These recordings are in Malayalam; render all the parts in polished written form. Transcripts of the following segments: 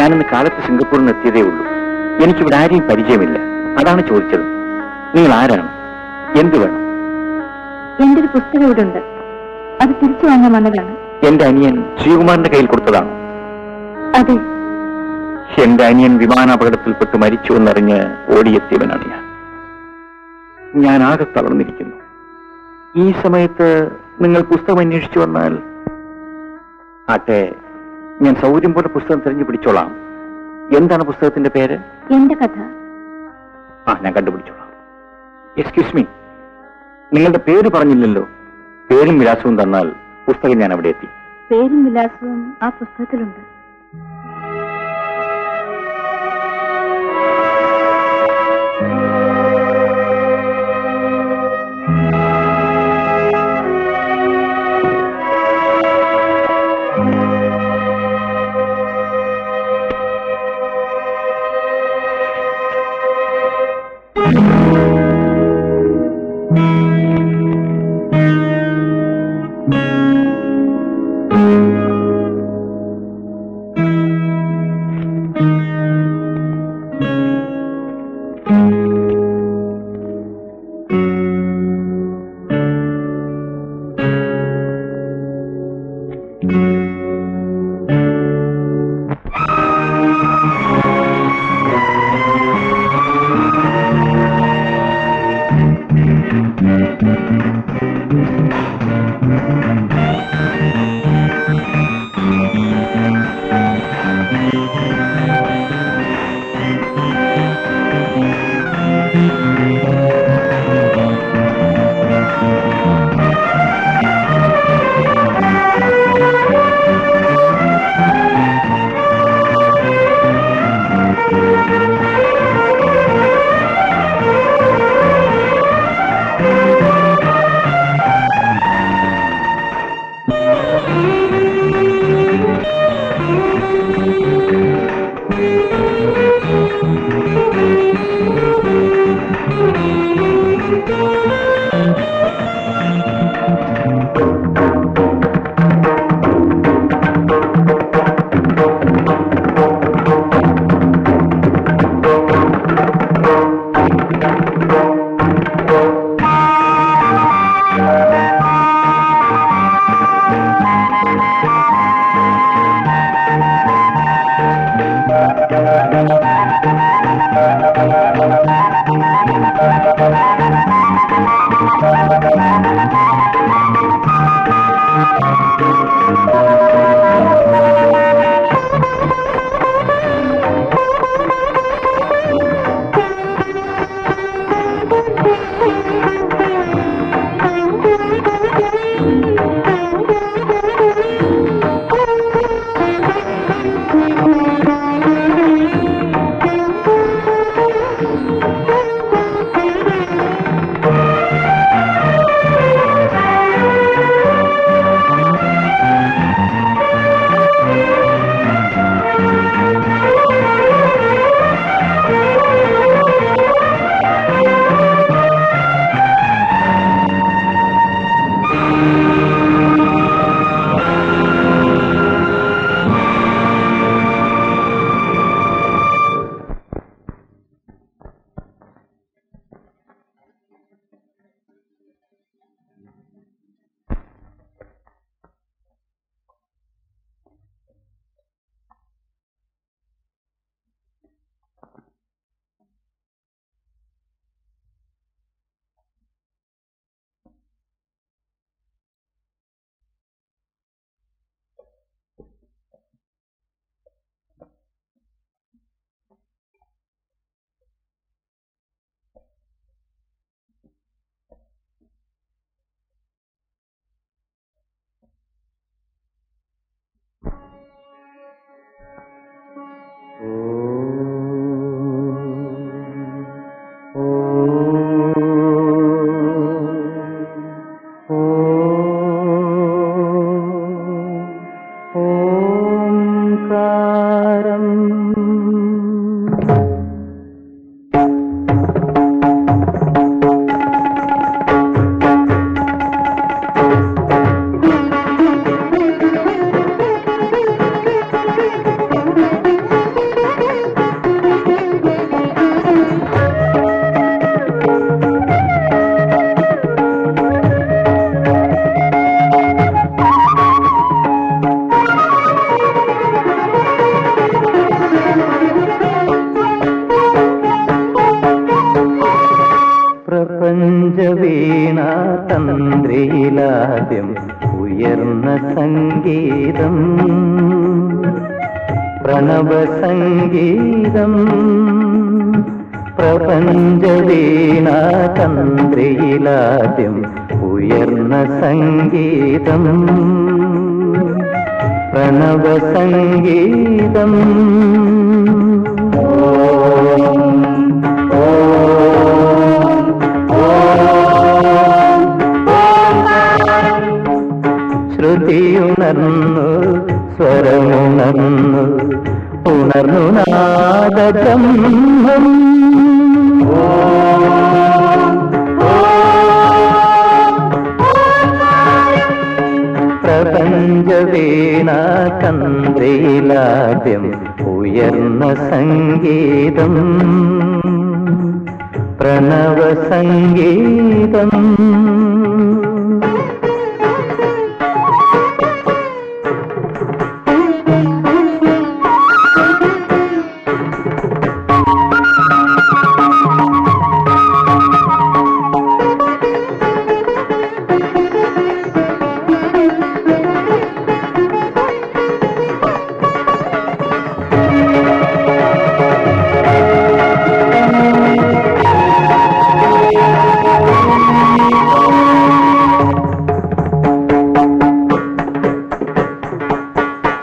ഞാനിന്ന് കാലത്ത് സിംഗപ്പൂരിൽ നിന്ന് എത്തിയതേ ഉള്ളൂ. എനിക്കിവിടെ ആരെയും പരിചയമില്ല. അതാണ് ചോദിച്ചത്. നിങ്ങൾ ആരാണ്? എന്ത് വേണം? എന്റെ ഒരു പുസ്തകം ഇവിടെ ഉണ്ട്. അത് തിരിച്ചു വാങ്ങാൻ വന്നതാണ്. എന്റെ അനിയൻ ശ്രീകുമാറിന്റെ കയ്യിൽ കൊടുത്തതാണോ? അതെ. എന്റെ അനിയൻ വിമാനാപകടത്തിൽപ്പെട്ട് മരിച്ചു എന്നറിഞ്ഞ് ഓടിയെത്തിയവനാണ് ഞാൻ ആകെ തളർന്നിരിക്കുന്നു. ഈ സമയത്ത് നിങ്ങൾ പുസ്തകം അന്വേഷിച്ചു വന്നാൽ ആട്ടെ, ഞാൻ സൗകര്യം പോലെ പുസ്തകം തിരഞ്ഞു പിടിച്ചോളാം. എന്താണ് പുസ്തകത്തിന്റെ പേര്? എന്റെ കഥ. ഞാൻ കണ്ടുപിടിച്ചോളാം. എക്സ്ക്യൂസ് മീ, നിങ്ങളുടെ പേര് പറഞ്ഞില്ലല്ലോ. പേരും വിലാസവും തന്നാൽ പുസ്തകം ഞാൻ അവിടെ എത്തി. പേരും വിലാസവും ആ പുസ്തകത്തിലുണ്ട്. പ്രപഞ്ചവീണ തന്ത്രിയിലാദ്യം ഉയർന്ന സംഗീതം, പ്രണവസംഗീതം. പ്രപഞ്ചവീണ തന്ത്രിയിലാദ്യം ഉയർന്ന സംഗീതം, പ്രണവസംഗീതം. ശ്രുതിയുണർന്നു, സ്വരമുണർന്നു, ഉണർന്നു നാദബ്രഹ്മം. പ്രപഞ്ചവീണ തന്ത്രിയിലാദ്യം ഉയർന്ന സംഗീതം, പ്രണവസംഗീതം.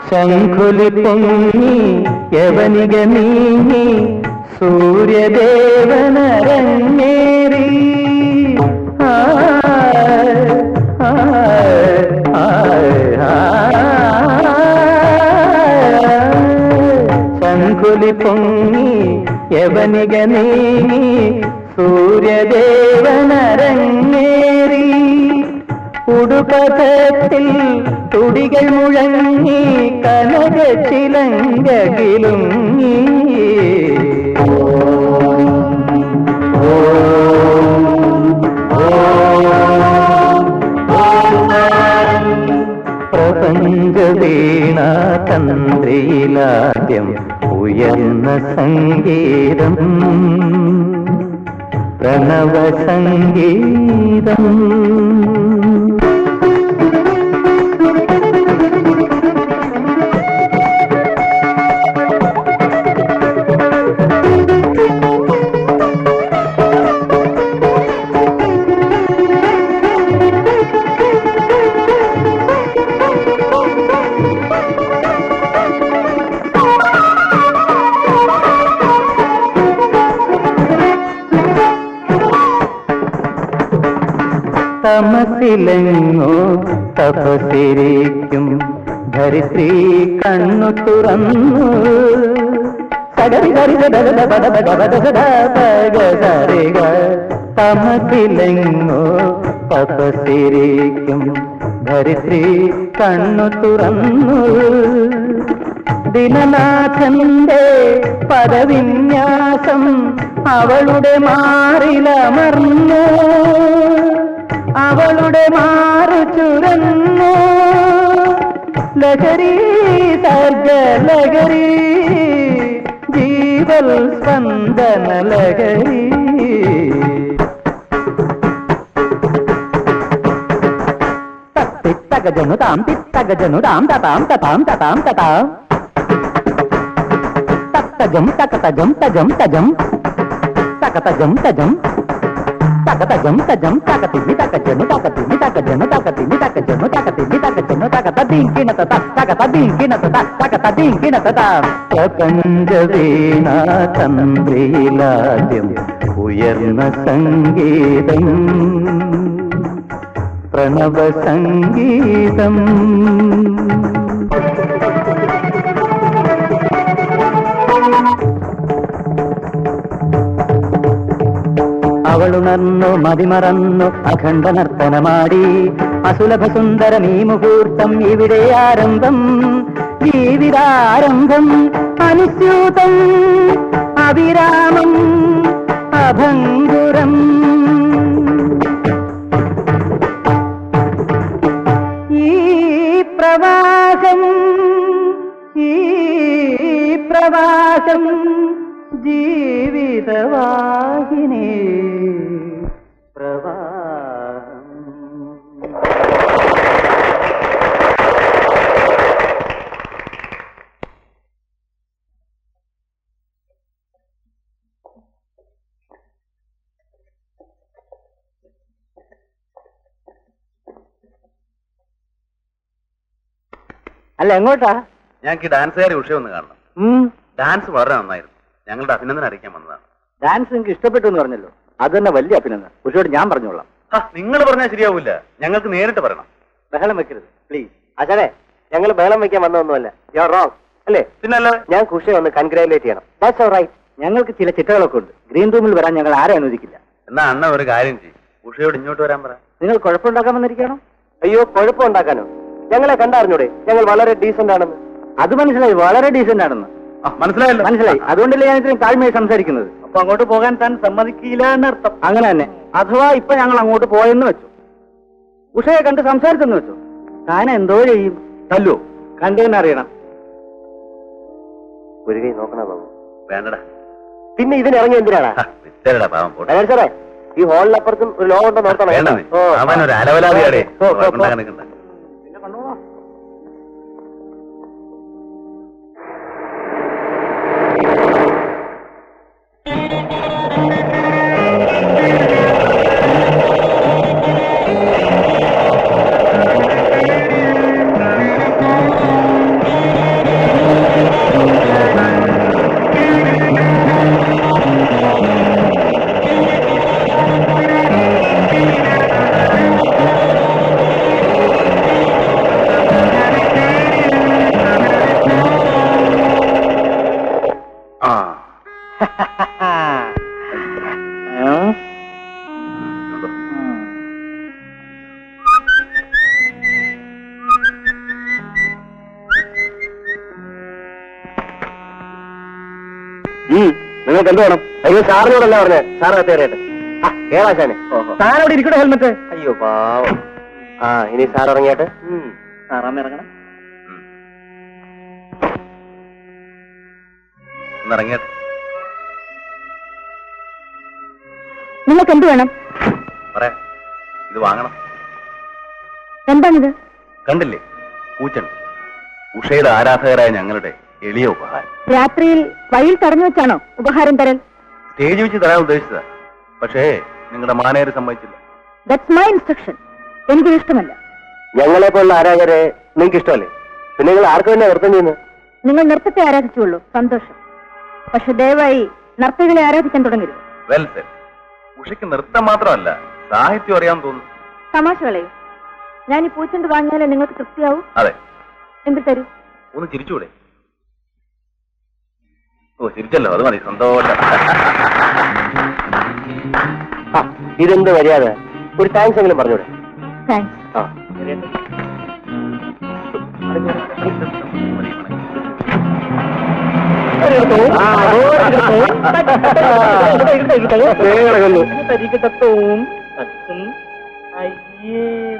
ശംഖുലി പൊങ്ങി യവനിക നീങ്ങി സൂര്യദേവനരങ്ങേറി. ശംഖുലി പൊങ്ങി യവനിക നീങ്ങി സൂര്യദേവനരങ്ങേറി. ഉടുപഥത്തിൽ തുടികൾ മുഴങ്ങി കനക ചിലങ്കകിലുങ്ങി. പ്രപഞ്ചവീണ തന്ത്രിയിലാദ്യം ഉയർന്ന സംഗീതം, പ്രണവസംഗീതം. തമസിലെങ്ങോ തപസിരിക്കും ധരിത്രി കണ്ണു തുറന്നു. തമസിലെങ്ങോ തപസിരിക്കും ധരിത്രി കണ്ണു തുറന്നു. ദിനനാഥന്റെ പദവിന്യാസം അവളുടെ മാറിലമർന്നു, അവളുടെ മാറു ചുരന്നു. ലഹരി സർഗലഹരി, ജീവൽ സ്പന്ദന ലഹരി. തിത്തകജനുതാം തിത്തകജനുതാം തതാം തതാം തതാം തതാം. തത്തജം തകതജം തജം തജം തകതജം തജം തകതജം തജം തകതിമി തകജനു തകതിമി തകജനു തകതിമി തകജനു തകതിമി തകജനു തകതദീങ്കിന തത തകതദീങ്കിന തത തകതദീങ്കിന തത. പ്രപഞ്ചവീണ തന്ത്രിയിലാദ്യം ഉയർന്ന സംഗീതം, പ്രണവസംഗീതം. അവളുണർന്നു മതിമറന്നു അഖണ്ഡ നർത്തനമാടി. അസുലഭ സുന്ദരം ഈ മുഹൂർത്തം ഇവിടെ ആരംഭം, ജീവിതാരംഭം. അനുസ്യൂതം അവിരാമം അഭംഗുരം. ഈ പ്രവാസം ഈ പ്രവാസം ജീവിതവാഹിനി പ്രവാ അല്ല എങ്ങോട്ടാ? ഞങ്ങൾക്ക് ഈ ഡാൻസുകാരെ ഉഷ ഒന്ന് കാണണം. ഡാൻസ് വളരെ നന്നായിരുന്നു. ഞങ്ങളുടെ അഭിനന്ദനം അറിയിക്കാൻ വന്നതാണ്. ഡാൻസ് നിങ്ങൾക്ക് ഇഷ്ടപ്പെട്ടു എന്ന് പറഞ്ഞല്ലോ, അത് തന്നെ വലിയ അഭിനന്ദനം. ഉഷയോട് ഞാൻ പറഞ്ഞോളാം. നിങ്ങൾ പറഞ്ഞാൽ ശരിയാവൂല, ഞങ്ങൾക്ക് നേരിട്ട് പറയണം. ബഹളം വെക്കരുത് പ്ലീസ്. അച്ഛനെ, ഞങ്ങൾ ബഹളം വെക്കാൻ വന്നതൊന്നുമല്ല. യു ആർ റോങ് അല്ലേ? പിന്നല്ല, ഞാൻ ഉഷയെ ഒന്ന് കൺഗ്രാജുലേറ്റ് ചെയ്യണം. That's alright. ഞങ്ങൾക്ക് ചില ചിട്ടകളൊക്കെ ഉണ്ട്. ഗ്രീൻ റൂമിൽ വരാൻ ഞങ്ങൾ ആരെ അനുവദിക്കില്ല. എന്നാ അണ്ണ ഒരു കാര്യം ചെയ്യും, ഉഷയോട് ഇങ്ങോട്ട് വരാൻ പറ. നിങ്ങൾ കുഴപ്പമുണ്ടാക്കാൻ വന്നിരിക്കണോ? അയ്യോ, കുഴപ്പമുണ്ടാക്കാനോ? ഞങ്ങളെ കണ്ടറിഞ്ഞൂടെ ഞങ്ങൾ വളരെ ഡീസന്റ് ആണെന്ന്? അത് മനസ്സിലായി, വളരെ ഡീസന്റ് ആണെന്ന് മനസ്സിലായല്ലോ. മനസ്സിലായി. അതുകൊണ്ടല്ലേ ഞാൻ ഇത്രയും താഴ്മയായി സംസാരിക്കുന്നത്. അപ്പൊ അങ്ങോട്ട് പോകാൻ താൻ സമ്മതിക്കില്ല എന്നർത്ഥം. അങ്ങനെ തന്നെ. അഥവാ ഇപ്പൊ ഞങ്ങൾ അങ്ങോട്ട് പോയെന്ന് വെച്ചു, ഉഷയെ കണ്ട് സംസാരിച്ചെന്ന് വെച്ചു, താൻ എന്തോ ചെയ്യും? തല്ലോ? കണ്ടേന്നറിയണം. ഒരു കൈ നോക്കണ ബാബു. വേണ്ടടാ. പിന്നെ ഇതിനിറങ്ങി എന്തിനാണ്? വിത്തരടാ പാവം പോട്ടെ. സാറേ, ഈ ഹോളിനപ്പുറത്തും ഒരു ലോകം ഉണ്ടോ നോക്കണം. വേണ്ടത് അവനൊരു അലവലാതിയാടേ. പിന്നെ കണ്ടോളാം. നിങ്ങൾക്ക് എന്ത് വേണം? അയ്യോ, സാറിനോടല്ല പറഞ്ഞേ. സാറ് കയറിയട്ടെ. കേളാശാനെ, സാറവിടെ ഇരിക്കട്ടെ ഹെൽമെറ്റ്. അയ്യോ പാവം. ഇനി സാർ ഇറങ്ങിയാട്ടെ. സാറാമ്മ ഇറങ്ങണം. ഇറങ്ങിയാട്ടെ. നിങ്ങൾക്ക് എന്ത് വേണം? പറയാം, ഇത് വാങ്ങണം. എന്താണിത്? കണ്ടില്ലേ, പൂച്ചൻ. ഉഷയുടെ ആരാധകരായ ഞങ്ങളുടെ എളിയ ഉപഹാരം. രാത്രിയിൽ വഴിയിൽ തടഞ്ഞു വെച്ചാണോ ഉപഹാരം തരൽ? സ്റ്റേജ് വെച്ച് തരാൻ ഉദ്ദേശിച്ചതാ, പക്ഷേ നിങ്ങളുടെ മാനേജർ സമ്മതിച്ചില്ല. That's my instruction. എനിക്കിത് ഇഷ്ടമല്ല. ഞങ്ങളെ പോലുള്ള ആരാധകരെ നിങ്ങൾക്ക് ഇഷ്ടമല്ലേ? പിന്നെ നിങ്ങൾ ആർക്ക് തന്നെ നൃത്തം ചെയ്യുന്നത്? നിങ്ങൾ നൃത്തത്തെ ആരാധിച്ചുള്ളൂ, സന്തോഷം. പക്ഷെ ദയവായി നർത്തകികളെ ആരാധിക്കാൻ തുടങ്ങരുത്. Well Z. ഉഷയ്ക്ക് നൃത്തം മാത്രമല്ല, സാഹിത്യം അറിയാൻ തോന്നുന്നു. തമാശ കളയും. ഞാൻ ഈ പൂച്ചെണ്ട് വാങ്ങിയാലേ നിങ്ങൾക്ക് തൃപ്തിയാവും. അതെ. എന്ത് തരൂ? ഒന്ന് ചിരിച്ചൂടെ? ഓ, ചിരിച്ചല്ലോ, അത് മതി. സന്തോഷം. ഇതെന്ത് മര്യാദ? ഒരു താങ്ക്സ് എങ്കിലും പറഞ്ഞൂടെ? താങ്ക്സ്.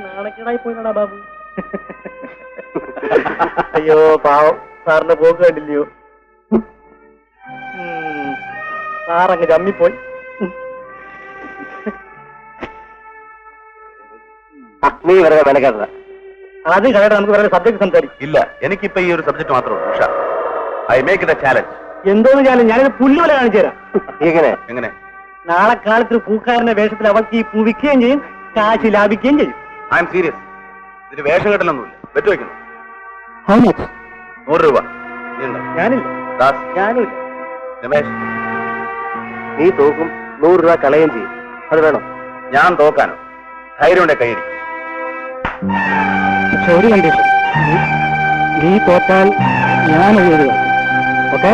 നാണക്കേടായി പോയിട്ടാ ബാബു. അയ്യോ പാവം, സാറിന്റെ പോക്ക് കണ്ടില്ലയോ? സാറങ്ങ് ചമ്മിപ്പോയി. നീ വെറുതെ മെനക്കാത്ത അത് കേട്ടോ. നമുക്ക് വേറെ സബ്ജക്ട് സംസാരിക്കും. ഇല്ല, എനിക്കിപ്പോ ഈ ഒരു സബ്ജക്ട് മാത്രമേ ഉള്ളൂ. Usha, I make it A challenge. എന്തോന്ന് ചാലഞ്ച്? ഞാനിത് പുല്ലുപോലെ കാണിച്ചു തരാം. എങ്ങനെ? നാളെ കാലത്ത് പൂക്കാരന്റെ വേഷത്തിൽ അവൾക്ക് ഈ പൂ വിൽക്കുകയും ചെയ്യും, കാശ് ലാഭിക്കുകയും ചെയ്യും. I M serious. ഇതിന് വേഷം കെട്ടലൊന്നുമില്ല. വെറ്റ് വയ്ക്കുന്നു. How much? 100 രൂപ. നീയുണ്ടോ? ഞാനില്ല. ദാസ്? ഞാനുമില്ല. രമേശ്? നീ തോക്കും, 100 രൂപ കളയുകയും ചെയ്യും. അത് വേണോ? ഞാൻ തോക്കാനോ? ധൈര്യമുണ്ടെ കൈയടി. പക്ഷെ ഒരു കണ്ടീഷൻ, നീ തോറ്റാൽ ഞാൻ എഴുതുക. ഓക്കെ?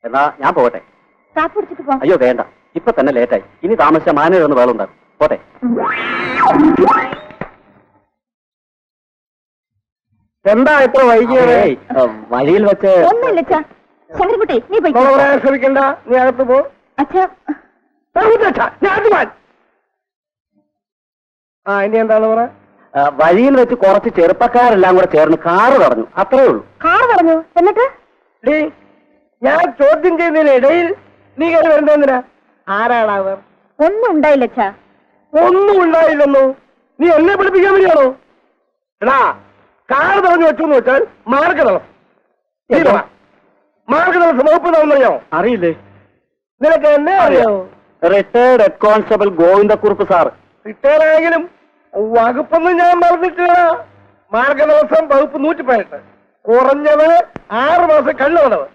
എന്നാ ഞാൻ പോകട്ടെ. കാപ്പ് കുടിച്ചിട്ട് പോ. അയ്യോ വേണ്ട, ഇപ്പൊ തന്നെ ലേറ്റായി. ഇനി താമസിച്ച മാനേജർ ഒന്ന് വേളുണ്ടാകും. പോട്ടെ. എന്താ ഇത്ര വൈകിയത്? വഴിയിൽ വെച്ച് ഒന്നുമില്ല അച്ഛാ. ശങ്കരൻകുട്ടി, നീ പോയി. ശ്രമിക്കണ്ട, നീ അകത്ത് പോ. അച്ഛാ, ഇനി എന്താണ് പറ? വഴിയിൽ വെച്ച് കുറച്ച് ചെറുപ്പക്കാരെല്ലാം കൂടെ ചേർന്ന് കാറ് പറഞ്ഞു, അത്രേ ഉള്ളൂ. കാർ പറഞ്ഞു. എന്നിട്ട് ഞാൻ ചോദ്യം ചെയ്യുന്നതിന് ഇടയിൽ നീ കയറി വരുന്നതിനാ? ആരാണ് അവർ? ഒന്നും ഉണ്ടായില്ല അച്ഛാ. ഒന്നും ഉണ്ടായില്ലെന്നോ? നീ എന്നെ പഠിപ്പിക്കാൻ വരികയാണോ? എടാ, കാർ തടഞ്ഞു വെച്ചു വെച്ചാൽ മാർഗതളം. മാർഗതളം വകുപ്പ് തന്നോ? അറിയില്ലേ? നിനക്ക് എന്നെ അറിയാമോ? റിട്ടയർഡ് ഹെഡ് കോൺസ്റ്റബിൾ ഗോവിന്ദക്കുറുപ്പ് സാർ. റിട്ടയർ ആയെങ്കിലും വകുപ്പൊന്നും ഞാൻ മറന്നിട്ടില്ല. മാർഗദിവസം വകുപ്പ് 118, കുറഞ്ഞത് 6 മാസം കണ്ണു വന്നവ്.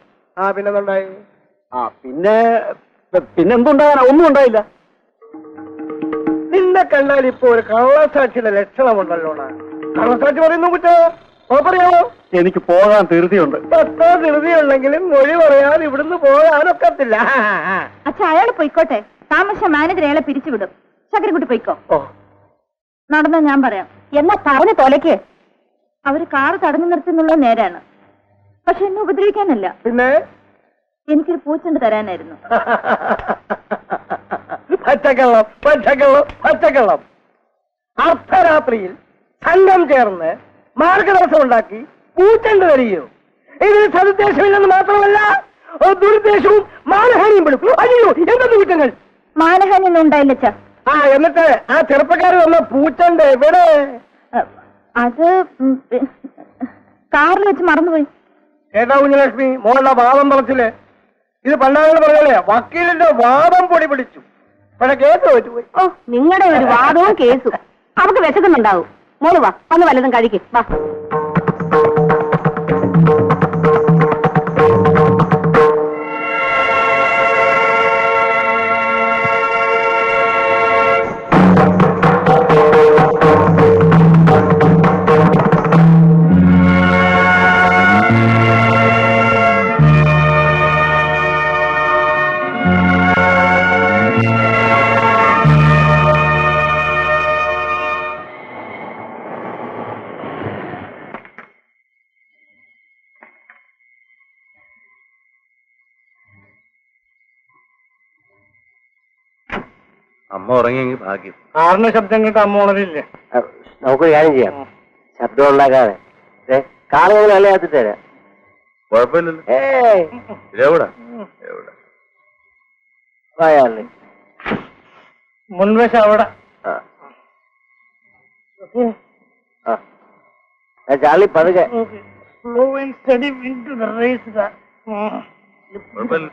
പിന്നെന്തുണ്ടായി? പിന്നെന്തുണ്ടാകാനാ? ഒന്നും ഉണ്ടായില്ല. നിന്നെ കണ്ടാൽ ഇപ്പൊ ഒരു കള്ളസാക്ഷിയുടെ ലക്ഷണമുണ്ടല്ലോടാ. കള്ളസാക്ഷി പറയുന്നു കുറ്റോ പറയാമോ? എനിക്ക് പോകാൻ ധൃതിയുണ്ട്. 10 ധൃതിയുണ്ടെങ്കിലും മൊഴി പറയാൻ ഇവിടുന്ന് പോകാനൊക്കത്തില്ല. അച്ഛാ, അയാൾ പോയിക്കോട്ടെ. താമസിച്ച മാനേജർ അയാളെ പിരിച്ചുവിടും. ശങ്കരൻകുട്ടി പോയിക്കോ. നടന്ന ഞാൻ പറയാം. എന്നാ പറഞ്ഞു തോലയ്ക്ക്. അവര് കാറ് തടഞ്ഞു നിർത്തുന്നുള്ള നേരാണ്. പക്ഷെ എന്നെ ഉപദ്രവിക്കാനല്ല. പിന്നെ എനിക്കൊരു പൂച്ചണ്ട് തരാനായിരുന്നു. പച്ചക്കള്ളം, പച്ചക്കള്ളം, പച്ചക്കള്ളം. അർദ്ധരാത്രിയിൽ സംഘം ചേർന്ന് മാർഗദർശനം ഉണ്ടാക്കി പൂച്ചണ്ട് തരികയോ? ഇതിന് സതുദ്ദേശമില്ലെന്ന് മാത്രമല്ല, ദുരുദ്ദേശവും മാനഹാനിയും പെടും. അയ്യോ, എന്തൊന്നും കുറ്റങ്ങൾ! മാനഹാനി ഒന്നും ഉണ്ടായില്ല അച്ഛാ. എന്നിട്ട് ആ ചെറുപ്പക്കാർ വന്ന പൂച്ചണ്ട് എവിടെ? അത് കാറിൽ വെച്ച് മറന്നുപോയി. ഏട്ടാ കുഞ്ഞലക്ഷ്മി, മോളുടെ വാദം പറച്ചില് ഇത് പണ്ടാങ്ങൾ പറഞ്ഞല്ലേ, വക്കീലിന്റെ വാദം പൊടി പിടിച്ചു. പക്ഷെ കേസ് വെച്ചുപോയി. നിങ്ങളുടെ ഒരു വാദവും കേസും. അവർക്ക് വിശക്കുന്നുണ്ടാവും. മോള് വാ, ഒന്ന് വല്ലതും കഴിക്കും. വാ. അമ്മ ഉറങ്ങിയെങ്കിൽ ഭാഗ്യം. കാറിന്റെ ശബ്ദം കേട്ട് അമ്മ ഉണരില്ലേ? നമുക്കൊരു കാര്യം ചെയ്യാം. ശബ്ദം ഉണ്ടാക്കാതെ കാളുകൾ അലയാത്തി തരാം. കുഴപ്പമില്ലല്ലോ. എവിടെ എവിടെ മുൻവശം അവിടെ. ചാളി പതുക്കെ. കുഴപ്പമില്ല.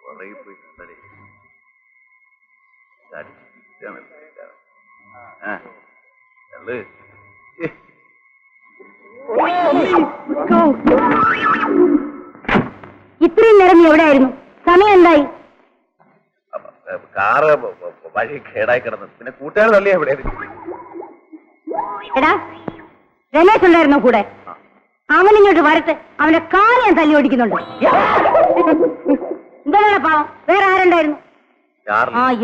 ഉറങ്ങിപ്പോയി. ഇത്രയും നേരം നീ എവിടെയായിരുന്നു? സമയം എന്തായി? കാറ് വഴി കേടായി കിടന്നു. പിന്നെ കൂട്ടുകാർ തള്ളിയാ എവിടെ? എടാ, രമേശ് ഉണ്ടായിരുന്നോ കൂടെ? അവനിങ്ങോട്ട് വരട്ടെ. അവന്റെ കാല് ഞാൻ തല്ലി ഓടിക്കുന്നുണ്ട്. എന്താണ് പാവം? വേറെ ആരുണ്ടായിരുന്നു?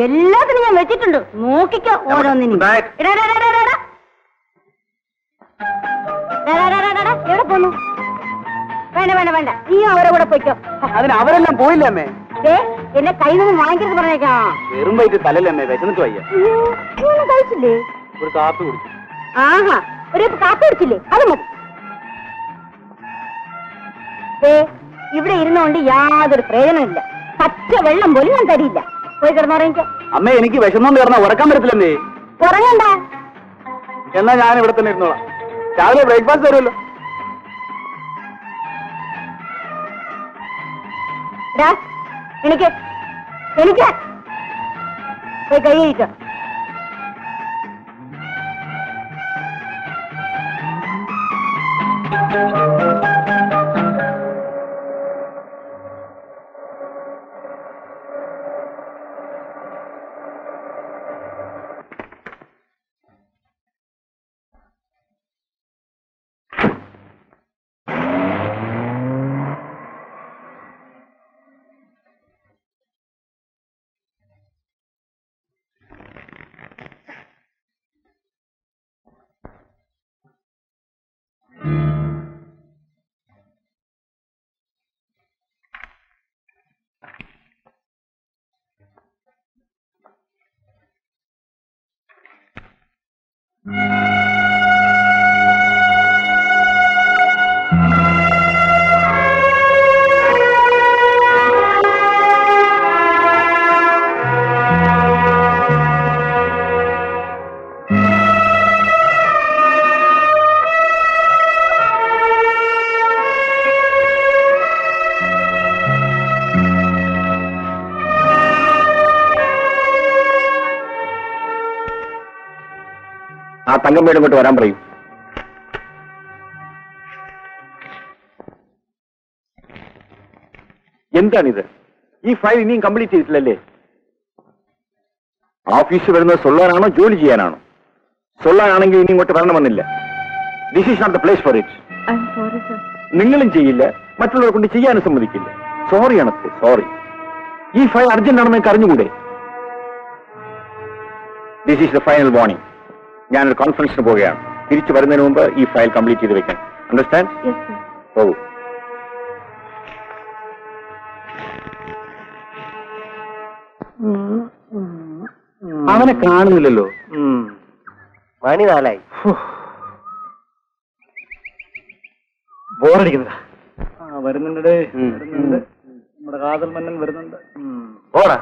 എല്ലാത്തിനും ഞാൻ വെച്ചിട്ടുണ്ട്. നോക്കിക്കോ ഓരോന്നിനും. എവിടെ പോന്നു? വേണ്ട വേണ്ട വേണ്ട, നീ അവരെ കൂടെ പോയിക്കോ. അതിന് അവരെല്ലാം പോയില്ലമ്മേ. എന്നെ കയ്യിൽ നിന്ന് വാങ്ങിക്കരുത് പറഞ്ഞേക്കാം. വെറും വൈകിട്ട് തലല്ലമ്മേ, വിശന്നിട്ട് വയ്യ. കഴിച്ചില്ലേ? ഒരു കാപ്പി കുടിച്ചു. ആഹാ, ഒരു കാപ്പി കുടിച്ചില്ലേ? അത് മതി. ഇവിടെ ഇരുന്നുകൊണ്ട് യാതൊരു പ്രയോജനമില്ല. പച്ച വെള്ളം പോലും ഞാൻ തരില്ല. പോയി കിടന്നുറങ്ങിക്കോ. അമ്മേ, എനിക്ക് വിശന്നോണ്ട് കിടന്നാ ഉറക്കാൻ പറ്റത്തില്ലമ്മേ. ഉറങ്ങണ്ട. എന്നാ ഞാൻ ഇവിടെ തന്നെ ഇരുന്നോളാം. രാവിലെ ബ്രേക്ക്ഫാസ്റ്റ് തരുമല്ലോ. എനിക്ക് എനിക്ക് പോയി കൈ കഴിക്കാം. തങ്കമ്മയോട് ഇങ്ങോട്ട് വരാൻ പറയൂ. എന്താണിത്? ഈ ഫയൽ ഇനിയും കംപ്ലീറ്റ് ചെയ്തിട്ടില്ലല്ലേ? ഓഫീസിൽ വരുന്നത് സൊല്ലാനാണോ ജോലി ചെയ്യാനാണോ? സൊല്ലാനാണെങ്കിൽ ഇനി ഇങ്ങോട്ട് വരണമെന്നില്ല. This is not the place for it. നിങ്ങളും ചെയ്യില്ല, മറ്റുള്ളവരെ കൊണ്ട് ചെയ്യാനും സമ്മതിക്കില്ല. സോറി അണക്ക്, സോറി. ഈ ഫയൽ അർജന്റ് ആണെന്ന് എനിക്ക് അറിഞ്ഞുകൂടെ? This is the final warning. ഞാനൊരു കോൺഫറൻസിന് പോവുകയാണ്. തിരിച്ചു വരുന്നതിന് മുമ്പ് ഈ ഫയൽ കംപ്ലീറ്റ് ചെയ്ത് വെക്കണം. അണ്ടർസ്റ്റാൻഡ്? ഓ, അവനെ കാണുന്നില്ലല്ലോ. മണി 4 ബോറടിക്കുന്നതാ. വരുന്നുണ്ട്. നമ്മുടെ കാതൽ മന്നൻ വരുന്നുണ്ട്. ഓടാ.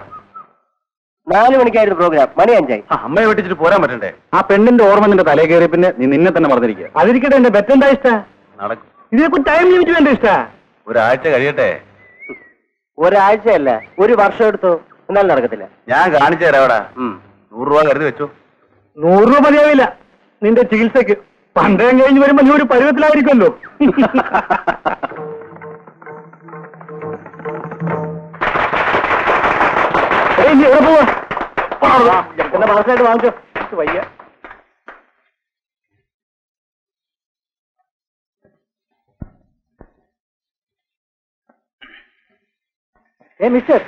4 മണിക്കായിരുന്നു പ്രോഗ്രാം. മണി 5 അമ്മയെ വെട്ടിച്ചിട്ട് പോരാൻ പറ്റണ്ടേ? ആ പെണ്ണിന്റെ ഓർമ്മ നിന്റെ തലേ കയറി പിന്നെ നീ നിന്നെ തന്നെ മറന്നിരിക്കുക. അതിരിക്കട്ടെ, എന്റെ ബെറ്റെന്താ ഇഷ്ട? നടക്കും. ഇതിനെ ടൈം ലിമിറ്റ് വേണ്ട ഇഷ്ട? ഒരാഴ്ച കഴിയട്ടെ. ഒരാഴ്ചയല്ല, 1 വർഷം എടുത്തു. എന്നാലും നടക്കത്തില്ല. ഞാൻ കാണിച്ചു തരാം. അവിടെ 100 രൂപ കരുതി വെച്ചു. 100 രൂപ മതിയാവില്ല നിന്റെ ചികിത്സക്ക്. പണ്ടയം കഴിഞ്ഞ് വരുമ്പോ നീ ഒരു പരുവത്തിലായിരിക്കുമല്ലോ. നീ എവിടെ പോവാ? എന്റെ മനസ്സിലായിട്ട് വാങ്ങിച്ചോ. വയ്യ. മിസ്റ്റർ,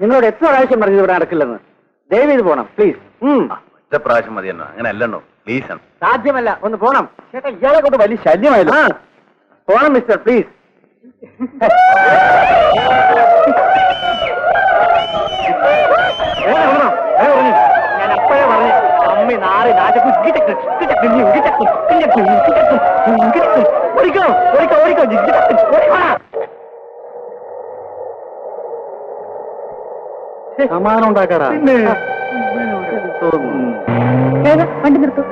നിങ്ങളോട് എത്ര പ്രാവശ്യം പറഞ്ഞത് ഇവിടെ നടക്കില്ലെന്ന്? ദയവ് ചെയ്ത് പോണം പ്ലീസ്. ഒറ്റ പ്രാവശ്യം മതി എന്നോ? അങ്ങനെ അല്ലണ്ണോ, പ്ലീസ് ആണ്. സാധ്യമല്ല, ഒന്ന് പോണം. ചേട്ടാ, ഇയാളെ കൊണ്ട് വലിയ ശല്യമായല്ലോ. പോണം മിസ്റ്റർ, പ്ലീസ്. ഞാൻ അപ്പോഴേ പറഞ്ഞു, അമ്മി നാളെ ഓടിക്കോ ഓടിക്കോ ഓടിക്കോ. സമാനം ഉണ്ടാക്കാറാ. വണ്ടി നിർത്തൂ.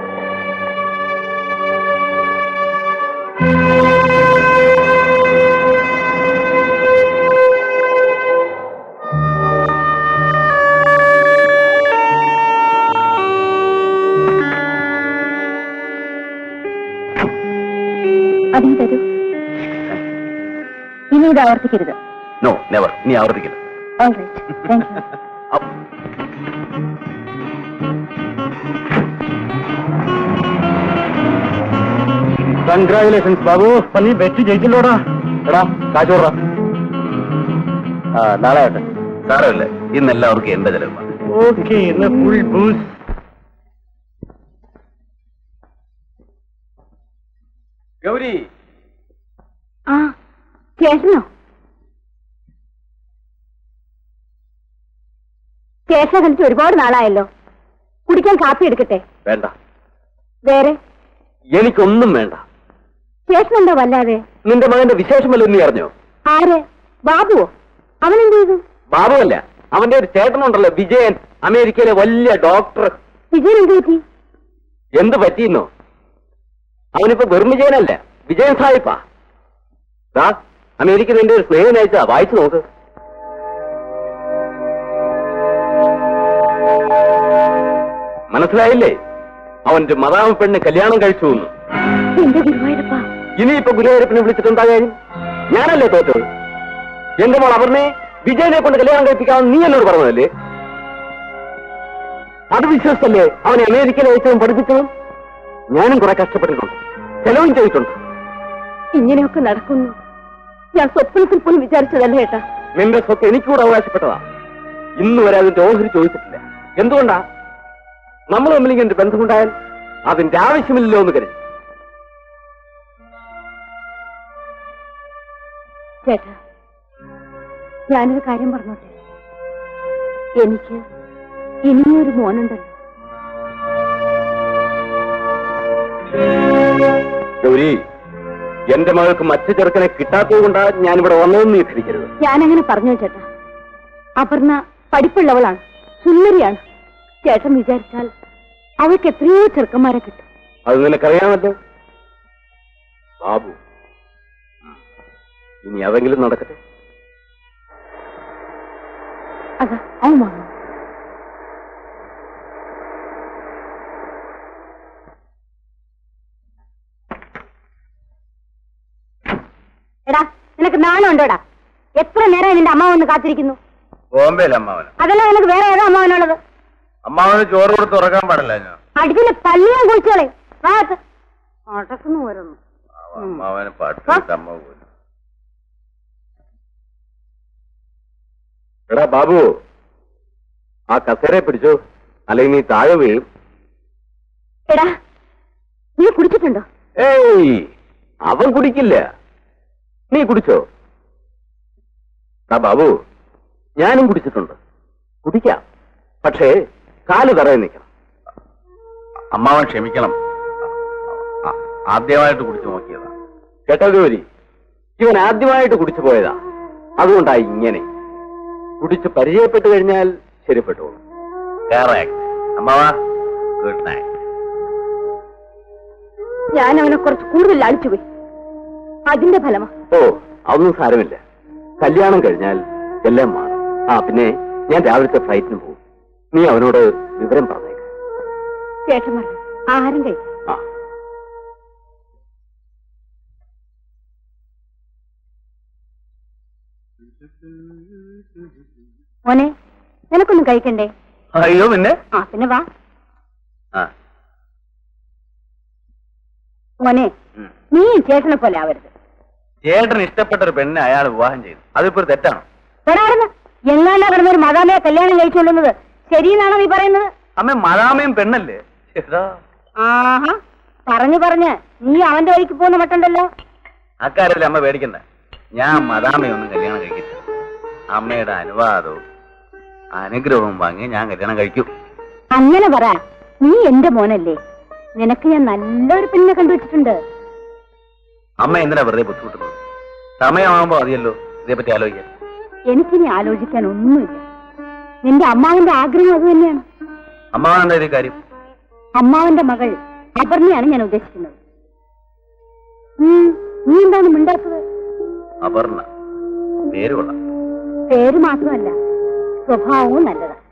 അതിന് തരൂ. ഇനി ഇത് ആവർത്തിക്കരുത്. No, never. ഇനി ആവർത്തിക്കില്ല. All right, thank you. Congratulations Babu. നീ ബെറ്റ് ജയിച്ചില്ലോടാ. എടാ കാശോടാ. നാളെ ആട്ടെ. സാരമില്ല, ഇന്ന് എല്ലാവർക്കും എന്റെ ചെലവ്. ഓക്കെ, ഇന്ന് ഫുൾ ബൂസ്. ഗൗരി. ആ, ചേട്ടനോ? ചേട്ടനെ കണ്ടിട്ട് ഒരുപാട് നാളായല്ലോ. കുടിക്കാൻ കാപ്പി എടുക്കട്ടെ? വേണ്ട, വേറെ എനിക്കൊന്നും വേണ്ട. ചേട്ടനെന്താ വല്ലാതെ? നിന്റെ മകന്റെ വിശേഷമല്ലോ നീ അറിഞ്ഞോ? ആര്? ബാബുവോ? അവനെന്ത് ചെയ്തു? ബാബുവല്ല, അവന്റെ ഒരു ചേട്ടനുണ്ടല്ലോ, വിജയൻ, അമേരിക്കയിലെ വലിയ ഡോക്ടർ. വിജയൻ എന്ത് പറ്റി? എന്ത് പറ്റിയെന്നോ? അവനിപ്പോ വെറും വിജയനല്ല, വിജയൻ സാഹിബാ. അമേരിക്ക നിന്റെ ഒരു സ്നേഹം അയച്ചാ, വായിച്ചു നോക്ക്. മനസ്സിലായില്ലേ? അവന്റെ മതാമ പെണ്ണ് കല്യാണം കഴിച്ചു എന്ന്. എന്റെ ഗുരുവായൂരപ്പാ. ഇനിയിപ്പോ ഗുരുവായൂരപ്പനെ വിളിച്ചിട്ടുണ്ടാ കാര്യം? ഞാനല്ലേ തോറ്റത്? എന്റെ മോൾ അപർണെ വിജയനെ കൊണ്ട് കല്യാണം കഴിപ്പിക്കാമെന്ന് നീ എന്നോട് പറഞ്ഞതല്ലേ? അത് വിശ്വസിച്ചല്ലേ അവനെ അമേരിക്കയിൽ അയച്ചതും പഠിപ്പിച്ചതും? ഞാനും കുറെ കഷ്ടപ്പെട്ടിട്ടുണ്ട്, ചെലവും ചെയ്തിട്ടുണ്ട്. ഇങ്ങനെയൊക്കെ നടക്കുന്നു ഞാൻ സ്വപ്നത്തിൽ പോലും വിചാരിച്ചതല്ലേ ഏട്ടാ. നിന്റെ സ്വത്ത് എനിക്കൂടെ അവകാശപ്പെട്ടതാ. ഇന്ന് വരെ അതിന്റെ ഓഹരി ചോദിച്ചിട്ടില്ല. എന്തുകൊണ്ടാ? നമ്മൾ തമ്മിൽ ഇങ്ങനെ ബന്ധമുണ്ടായാൽ അതിന്റെ ആവശ്യമില്ലല്ലോ എന്ന് കരുതി. ചേട്ടാ, ഞാനൊരു കാര്യം പറഞ്ഞോട്ടെ. എനിക്ക് ഇനിയൊരു മോനുണ്ടല്ലോ. ഗൗരി, എന്റെ മകൾക്ക് മറ്റു ചെറുക്കനെ കിട്ടാത്തത് കൊണ്ടാ ഞാനിവിടെ വന്നതെന്ന് നീ ധരിക്കരുത്. ഞാനങ്ങനെ പറഞ്ഞു ചേട്ടാ. അപർണ പഠിപ്പുള്ളവളാണ്, സുന്ദരിയാണ്. ചേട്ടൻ വിചാരിച്ചാൽ അവൾക്ക് എത്രയോ ചെറുക്കന്മാരെ കിട്ടും. അത് നിനക്കറിയാമല്ലോ ബാബു. ഇനി അതെങ്കിലും നടക്കട്ടെ. അതാ അവൻ വന്നു. എടാ നിനക്ക് നാണം ഉണ്ടോടാ? എത്ര നേരം നിന്റെ അമ്മാവൻ ഒന്ന് കാത്തിരിക്കുന്നു? ബോംബെയിൽ അമ്മാവന്. അതല്ല നിനക്ക് വേറെ ഏതാ അമ്മാവനുള്ളത്? അമ്മാവന് ചോറ് കൊടുത്ത് ഉറക്കാൻ പാടില്ല ഞാൻ. അടിച്ചിന് പല്ലിയാൻ കുളിച്ചോളെ അടക്കുന്നു വരുന്നു. അമ്മാവന് പാട്ട് അമ്മ പോലും. എടാ ബാബു, ആ കസേരയെ പിടിച്ചോ, അല്ലെങ്കിൽ നീ താഴെ വീഴും. എടാ നീ കുടിച്ചിട്ടുണ്ടോ? ഏയ്, അവൻ കുടിക്കില്ല. നീ കുടിച്ചോ? ആ ബാബു, ഞാനും കുടിച്ചിട്ടുണ്ട്. കുടിക്കാം, പക്ഷേ കാല് തറയിൽ നിൽക്കണം. അമ്മാവൻ ക്ഷമിക്കണം, ആദ്യമായിട്ട് കുടിച്ചു നോക്കിയതാ. കേട്ടോ ഗൗരി, ഇവൻ ആദ്യമായിട്ട് കുടിച്ചു പോയതാ. അതുകൊണ്ടായി ഇങ്ങനെ. കുടിച്ച് പരിചയപ്പെട്ടു കഴിഞ്ഞാൽ ശരിപ്പെട്ടോളൂ. അമ്മാവ, ഗുഡ് നൈറ്റ്. ഞാൻ അവനെ കുറച്ച് കൂടുതൽ അടിച്ചുപോയി. അതിന്റെ ഫലമാ. ഓ, അതൊന്നും സാരമില്ല. കല്യാണം കഴിഞ്ഞാൽ എല്ലാം മാറും. പിന്നെ ഞാൻ രാവിലത്തെ ഫ്ലൈറ്റിന് പോകും. നീ അവനോട് വിവരം പറഞ്ഞേക്ക. ചേട്ടൻ പറഞ്ഞു ആഹാരം കഴിക്കും. മോനെ, നിനക്കൊന്നും കഴിക്കണ്ടേ? അയ്യോ, പിന്നെ പിന്നെ വാ. മോനെ, നീ ചേട്ടനെ പോലെ ആവരുത്. ചേട്ടന് ഇഷ്ടപ്പെട്ട ഒരു പെണ്ണെ അയാൾ വിവാഹം ചെയ്തു. അതിപ്പോ ഒരു തെറ്റാണോ? എങ്ങാണ്ടാ കിടന്ന ഒരു മതാമയെ കല്യാണം കഴിച്ചുകൊള്ളുന്നത് ശരിയെന്നാണോ നീ പറയുന്നത്? അമ്മ, മതാമയും പെണ്ണല്ലേ? ആഹാ, പറഞ്ഞ് നീ അവന്റെ വഴിക്ക് പോകുന്ന മട്ടുണ്ടല്ലോ. അക്കാര്യത്തിൽ അമ്മ പേടിക്കണ്ട. ഞാൻ മതാമയൊന്നും കല്യാണം കഴിക്കില്ല. അമ്മയുടെ അനുവാദവും അനുഗ്രഹവും വാങ്ങി ഞാൻ കല്യാണം കഴിക്കും. അങ്ങനെ പറ. നീ എന്റെ മോനല്ലേ? നിനക്ക് ഞാൻ നല്ലൊരു പെണ്ണിനെ കണ്ടുവച്ചിട്ടുണ്ട്. അമ്മ എന്തിനാ വെറുതെ ബുദ്ധിമുട്ടുന്നത്? സമയമാകുമ്പോ മതിയല്ലോ ഇതേപ്പറ്റി ആലോചിക്കാൻ. എനിക്കിനി ആലോചിക്കാൻ ഒന്നുമില്ല. നിന്റെ അമ്മാവന്റെ ആഗ്രഹം അത് തന്നെയാണ്. അമ്മാവനെന്താ ഈ കാര്യം? അമ്മാവന്റെ മകൾ അപർണയാണ് ഞാൻ ഉദ്ദേശിക്കുന്നത്. നീ എന്താണ് മിണ്ടാത്തത്? അപർണ പേര് കൊള്ളാം. പേര് മാത്രമല്ല, സ്വഭാവവും നല്ലതാണ്.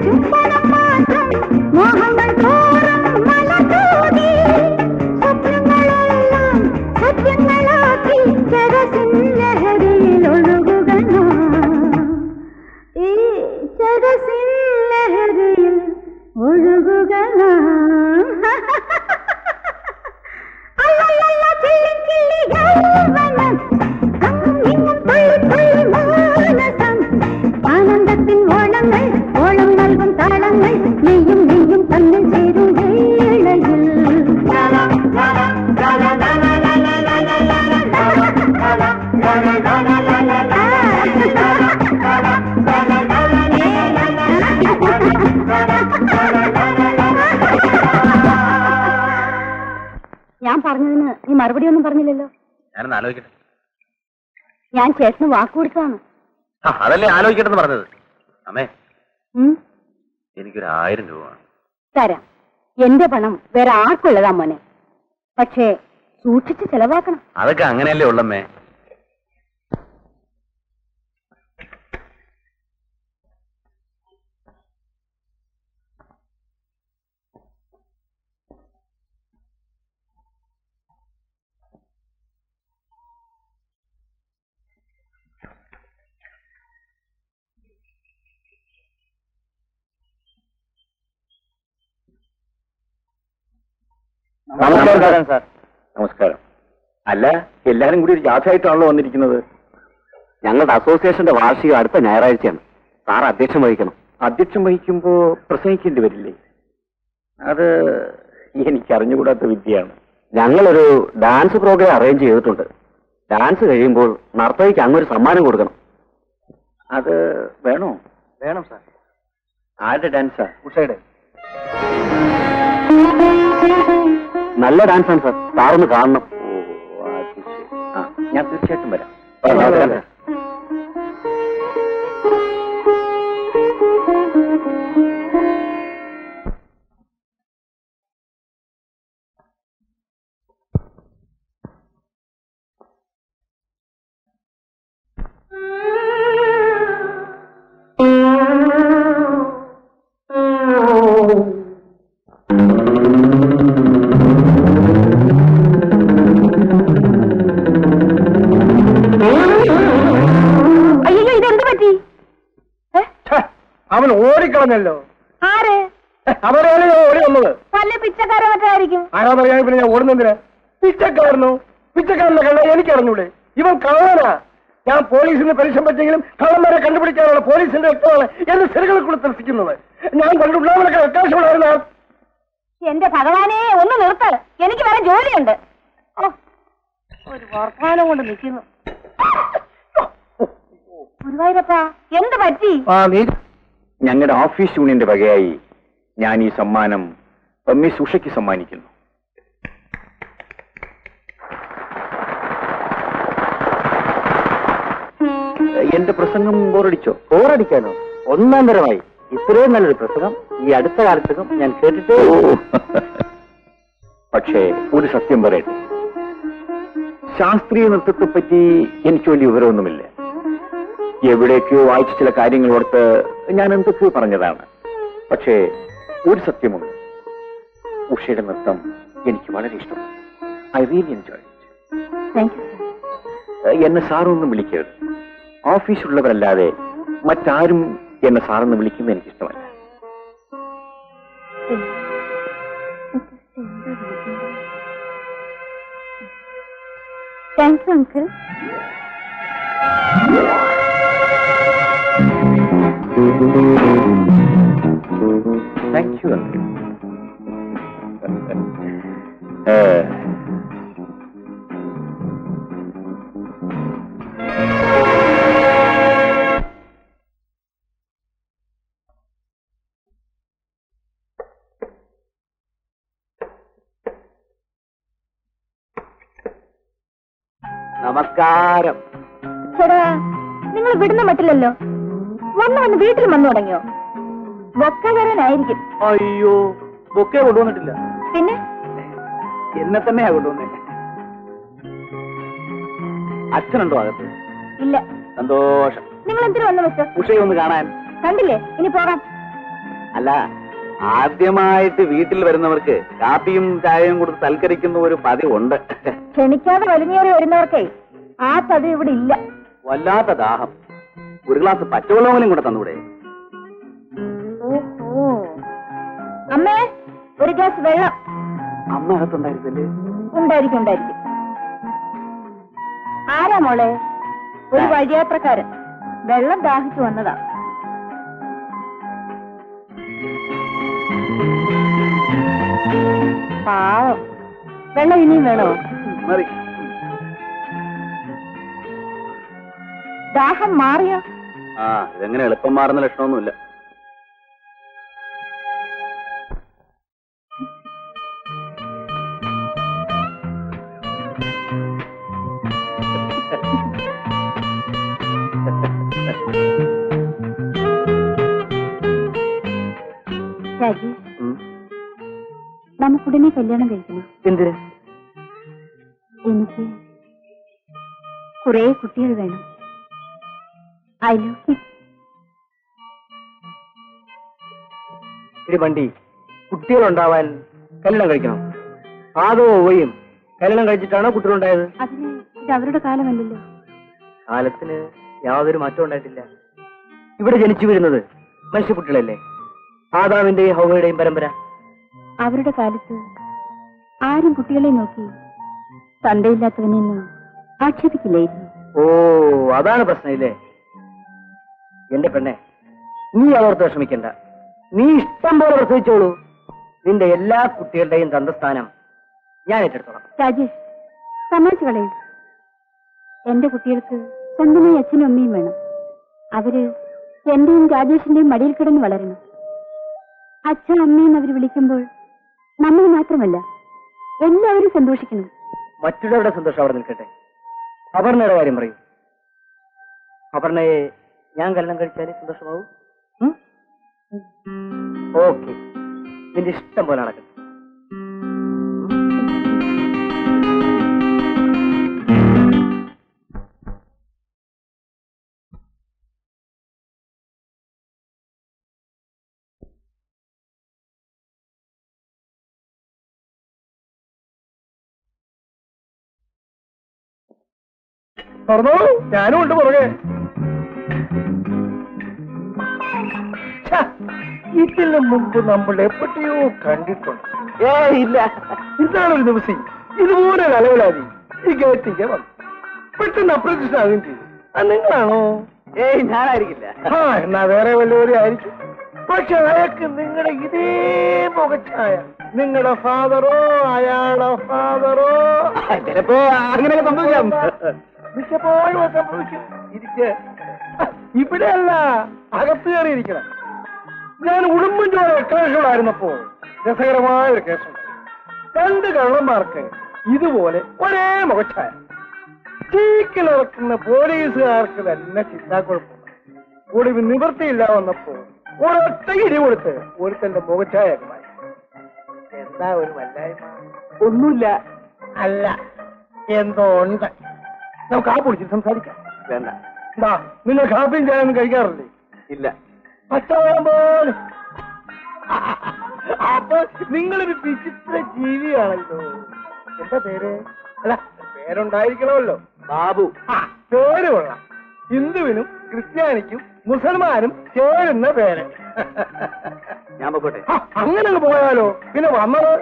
ചുംബനം മാത്രം മോഹങ്ങൾ തോറും മലതൂകി സ്വപ്നങ്ങളെല്ലാം സത്യങ്ങളാക്കി ജഗസിൻ ലഹരിയിൽ ഒഴുകുക ഈ ജഗസിൻ ലഹരിയിൽ ഒഴുകുക ആനന്ദത്തിൻ ഓളങ്ങൾ ഓളം നൽകും താളങ്ങൾ നെയ്യും നെയ്യും തമ്മിൽ ചേരും വേളയിൽ ഞാൻ പറഞ്ഞതിന് നീ മറുപടി ഒന്നും പറഞ്ഞില്ലല്ലോ. ഞാനൊന്ന് ആലോചിക്കട്ടെ. ഞാൻ ചേട്ടന് വാക്ക് കൊടുത്തതാണ്. അതല്ലേ ആലോചിക്കട്ടെന്ന് പറഞ്ഞത്. അമ്മേ, എനിക്കൊരു 1000 രൂപ വേണം. തരാം. എന്റെ പണം വേറെ ആർക്കുള്ളതാ മോനെ. പക്ഷേ സൂക്ഷിച്ച് ചെലവാക്കണം. അതൊക്കെ അങ്ങനെയല്ലേ ഉള്ളമ്മേ. നമസ്കാരം സാർ. നമസ്കാരം. അല്ല, എല്ലാരും കൂടി ഒരു ജാഥയായിട്ടാണല്ലോ വന്നിരിക്കുന്നത്. ഞങ്ങളുടെ അസോസിയേഷന്റെ വാർഷികം അടുത്ത ഞായറാഴ്ചയാണ്. സാർ അധ്യക്ഷം വഹിക്കണം. അധ്യക്ഷം വഹിക്കുമ്പോ പ്രസംഗിക്കേണ്ടി വരില്ലേ? അത് എനിക്കറിഞ്ഞുകൂടാത്ത വിദ്യയാണ്. ഞങ്ങളൊരു ഡാൻസ് പ്രോഗ്രാം അറേഞ്ച് ചെയ്തിട്ടുണ്ട്. ഡാൻസ് കഴിയുമ്പോൾ നർത്തകിക്ക് അങ്ങൊരു സമ്മാനം കൊടുക്കണം. അത് വേണോ? വേണം സാർ. ആരുടെ ഡാൻസാ? ഉഷയുടെ. നല്ല ഡാൻസാണ് സാർ. സാറൊന്ന് കാണണം. ഓ, അത് ശരി. ആ, ഞാൻ തീർച്ചയായിട്ടും വരാം. വരാം. അവൻ ഓടിക്കളഞ്ഞല്ലോ. ആര്? അവരാണ് ഓടി വന്നത്. വല്ല പിച്ചക്കാരൻ മറ്റായിരിക്കും. ആരാ പറയാ? പിന്നെ ഞാൻ ഓടുന്നതിന് പിച്ചക്കാരനോ? പിച്ചക്കാരനെ കണ്ട എനിക്കറിഞ്ഞൂടെ? ഇവൻ കള്ളനാ. ഞാൻ പോലീസിന് പരീക്ഷ പറ്റെങ്കിലും കള്ളന്മാരെ കണ്ടുപിടിക്കാനുള്ള പോലീസിന്റെ വ്യക്തമാണ് എന്ന് ശരികളെ കൂടെ ത്രസിക്കുന്നത്. ഞാൻ കണ്ടുപിടിക്കാനൊക്കെ അവകാശമുണ്ടായിരുന്ന. എന്റെ ഭഗവാനെ, ഒന്ന് നിർത്ത്. എനിക്ക് വേറെ ജോലിയുണ്ട്. ഒരു വർത്തമാനം കൊണ്ട് നിൽക്കുന്നു. ഗുരുവായൂരപ്പാ, എന്ത് പറ്റി? ഞങ്ങളുടെ ഓഫീസ് യൂണിയന്റെ വകയായി ഞാൻ ഈ സമ്മാനം മിസ് ഉഷയ്ക്ക് സമ്മാനിക്കുന്നു. എന്റെ പ്രസംഗം ബോറടിച്ചോ? ബോറടിക്കാനോ? ഒന്നാം തരമായി. ഇത്രയും നല്ലൊരു പ്രസംഗം ഈ അടുത്ത കാലത്തേക്കും ഞാൻ കേട്ടിട്ടേ. പക്ഷേ ഒരു സത്യം പറയട്ടെ, ശാസ്ത്രീയ നൃത്തത്തെ പറ്റി എനിക്ക് വലിയ വിവരമൊന്നുമില്ല. എവിടേക്കോ വായിച്ച ചില കാര്യങ്ങൾ ഓർത്ത് ഞാൻ എന്തൊക്കെയോ പറഞ്ഞതാണ്. പക്ഷേ ഒരു സത്യമുണ്ട്, ഉഷയുടെ നൃത്തം എനിക്ക് വളരെ ഇഷ്ടമാണ്. I really enjoy it. എന്നെ സാറൊന്നും വിളിക്കരുത്. ഓഫീസിലുള്ളവരല്ലാതെ മറ്റാരും എന്നെ സാറെന്ന് വിളിക്കുന്നത് എനിക്കിഷ്ടമല്ല. Thanks uncle. Thank you uncle. നമസ്കാരം. ചേടാ, നിങ്ങൾ വിടുന്ന മട്ടില്ലല്ലോ. വന്ന് വീട്ടിൽ വന്നു തുടങ്ങിയോ? ബൊക്കകാരനായിരിക്കും. അയ്യോ, ബൊക്കെ കൊണ്ടുവന്നിട്ടില്ല. പിന്നെ എന്നെ തന്നെയാ കൊണ്ടുവന്നേ. അച്ഛനുണ്ടോ അകത്ത്? ഇല്ല. സന്തോഷം. നിങ്ങൾ എന്തിനു വന്നു മിസ്റ്റർ? ഉഷയെ ഒന്ന് കാണാൻ. കണ്ടില്ലേ? ഇനി പോകാം. അല്ല, ആദ്യമായിട്ട് വീട്ടിൽ വരുന്നവർക്ക് കാപ്പിയും ചായയും കൊടുത്ത് സൽക്കരിക്കുന്ന ഒരു പതിവുണ്ട്. ക്ഷണിക്കാതെ വലിഞ്ഞേറി വരുന്നവർക്കേ ആ പതിവ് ഇവിടെ ഇല്ല. വല്ലാത്ത ദാഹം. ഒരു ഗ്ലാസ് പച്ചവെള്ളമെങ്കിലും കൂടെ തന്നൂടെ? ഓഹോ, അമ്മേ ഒരു ഗ്ലാസ് വെള്ളം. അമ്മ അകത്തുണ്ടായിരുന്നല്ലേ? ഉണ്ടായിരിക്കും ഉണ്ടായിരിക്കും. ആരാ മോളെ? ഒരു വഴിയാത്രക്കാരൻ വെള്ളം ദാഹിച്ചു വന്നതാ. പാവം. വെള്ളം ഇനിയും വേണോ? മതി. ദാഹം മാറിയോ? ആ, ഇതെങ്ങനെ എളുപ്പം മാറുന്ന ലക്ഷണമൊന്നുമില്ല. രാജി, നമുക്കുടനെ കല്യാണം കഴിക്കണം. എന്തിന്? എനിക്ക് കുറെ കുട്ടികൾ വേണം. I love you. ഇടി വണ്ടി, കുട്ടികളുണ്ടാവാൻ കല്യാണം കഴിക്കണം. ആദോ ഓയും കല്യാണം കഴിച്ചിട്ടാണോ കുട്ടികളുണ്ടായത്? അതിന് ഇത് അവരുടെ കാലമല്ലല്ലോ. കാലത്തിന് യാതൊരു മാറ്റവും ഉണ്ടായിട്ടില്ല. ഇവിടെ ജനിച്ചു വരുന്നത് മനുഷ്യക്കുട്ടികളല്ലേ? ആദാമിന്റെയും ഹൗവയുടെയും പരമ്പര. അവരുടെ കാലത്ത് ആരും കുട്ടികളെ നോക്കി തന്തയില്ലാത്തവനെന്ന് ആക്ഷേപിക്കില്ലായിരുന്നു. ഓ, അതാണ് പ്രശ്നമില്ലേ? എന്റെ പെണ്ണെ, നീ അതോർത്ത് വിഷമിക്കണ്ട. നീ ഇഷ്ടം പോലെ പ്രസവിച്ചോളൂ. നിന്റെ എല്ലാ കുട്ടികളുടെയും തന്തസ്ഥാനം ഞാൻ ഏറ്റെടുത്തോളാം. രാജേഷ്, സമ്മതിച്ചു കളയും. എന്റെ കുട്ടികൾക്ക് സ്വന്തമായി അച്ഛനും അമ്മയും വേണം. അവര് എന്റെയും രാജേഷിന്റെയും മടിയിൽ കിടന്ന് വളരണം. അച്ഛൻ അമ്മയെന്ന് അവർ വിളിക്കുമ്പോൾ നമ്മൾ മാത്രമല്ല എല്ലാവരും സന്തോഷിക്കണം. മറ്റുള്ളവരുടെ സന്തോഷം അവിടെ നിൽക്കട്ടെ. അപർണയുടെ കാര്യം പറയൂ. അപർണയെ ഞാൻ കല്യാണം കഴിച്ചാലേ സന്തോഷമാവും. ഓക്കെ, നിന്റെ ഇഷ്ടം പോലെ നടക്കട്ടെ. പറഞ്ഞോ, ഞാനും ഉണ്ട് പുറകെ. ഇതിന് മുമ്പ് നമ്മൾ എപ്പോഴോ കണ്ടിട്ടുണ്ട്. ഇല്ല, ഇതാണൊരു ദിവസം ഇതുപോലെ അലവലാതി ഈ ഗേറ്റിക്ക് വന്നു. പെട്ടെന്ന് അപ്രത്യക്ഷമാകുകയും ചെയ്തു. നിങ്ങളാണോ? ഏയ്, ഞാനായിരിക്കില്ല. ആ, എന്നാ വേറെ വല്ലവരും ആയിരിക്കും. പക്ഷെ അയാൾക്ക് നിങ്ങളുടെ ഇതേ മുഖച്ഛായ. നിങ്ങളുടെ ഫാദറോ അയാളുടെ ഫാദറോ? ചിലപ്പോ അങ്ങനെയൊക്കെ സംഭവിക്കാം. മിക്കപ്പോഴും സംഭവിക്കും. ഇരിക്കെ ഇവിടെയല്ല, അകത്ത് കയറിയിരിക്കണം. ഞാൻ ഉടുമ്പൻചോല എക്സ്പ്രഷനായിരുന്നപ്പോ രസകരമായ ഒരു കേസുണ്ട്. 2 കള്ളന്മാർക്ക് ഇതുപോലെ ഒരേ മുഖച്ഛായ. ചീക്കിലിറക്കുന്ന പോലീസുകാർക്ക് തന്നെ ചിന്താക്കുഴപ്പമുണ്ട്. ഒടുവിൽ നിവൃത്തിയില്ല വന്നപ്പോ ഒരൊറ്റ ഇടി കൊടുത്ത് ഒരുത്തന്റെ മുഖച്ഛായ മാറി. എന്താ ഒരു വല്ലായ്മ? ഒന്നുമില്ല. അല്ല, എന്തോ ഉണ്ട്. നമുക്ക് ആ പൊളിച്ച് സംസാരിക്കാം. വേണ്ട. എന്താ, നിങ്ങൾ കാപ്പിയും ചായൊന്നും കഴിക്കാറില്ലേ? ഇല്ല. പച്ചവെള്ളം പോലെ. അപ്പൊ നിങ്ങളൊരു വിചിത്ര ജീവിയാണല്ലോ. എന്താ പേര്? അല്ല, പേരുണ്ടായിരിക്കണമല്ലോ. ബാബു. പേര് കൊള്ളാം. ഹിന്ദുവിനും ക്രിസ്ത്യാനിക്കും മുസൽമാനും ചേരുന്ന പേര്. ഞാൻ പോട്ടെ. അങ്ങനെ അങ്ങ് പോയാലോ? പിന്നെ വന്നത്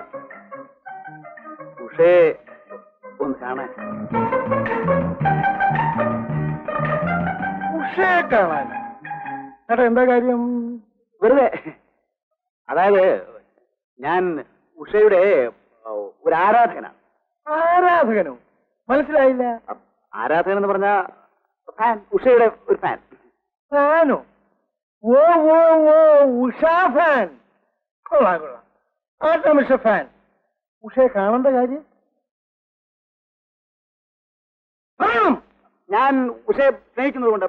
ഉഷേ ഒന്ന് കാണാൻ. ഉഷയെ കാണാൻ? ചേട്ടാ, എന്താ കാര്യം? വെറുതെ. അതായത് ഞാൻ ഉഷയുടെ ഒരു ആരാധകനാണ്. ആരാധകനോ? മനസ്സിലായില്ല. ആരാധകൻ എന്ന് പറഞ്ഞ ഫാൻ, ഉഷയുടെ ഒരു ഫാൻ. ഫാനോ? ഓ ഓ ഓ, ഉഷാ ഫാൻ. കൊള്ളാം കൊള്ളാം. ആട്ടമിഷ ഫാൻ. ഉഷയെ കാണേണ്ട കാര്യം? ഞാൻ ഉഷയെ സ്നേഹിക്കുന്നതുകൊണ്ട്.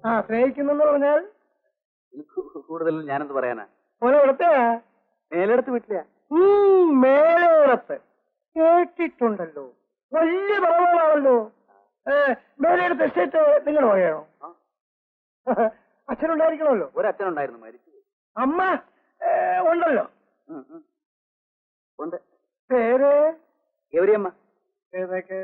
ആ, സ്നേഹിക്കുന്നെന്ന് പറഞ്ഞാൽ കൂടുതൽ ഞാനെന്ത് പറയാനാ? ഓനെവിടത്തെ? മേലെടുത്ത് വീട്ടില്ല. മേലേടത്ത് കേട്ടിട്ടുണ്ടല്ലോ. വലിയ പറവാണല്ലോ. മേലേടത്ത് എസ്റ്റേറ്റ് നിങ്ങൾ പറയണോ? അച്ഛനുണ്ടായിരിക്കണമല്ലോ. ഒരച്ഛനുണ്ടായിരുന്നു, മരിച്ചു. അമ്മ ഉണ്ടല്ലോ. ഉണ്ട്. പേര് ഗൗരിയമ്മ. ഏതൊക്കെ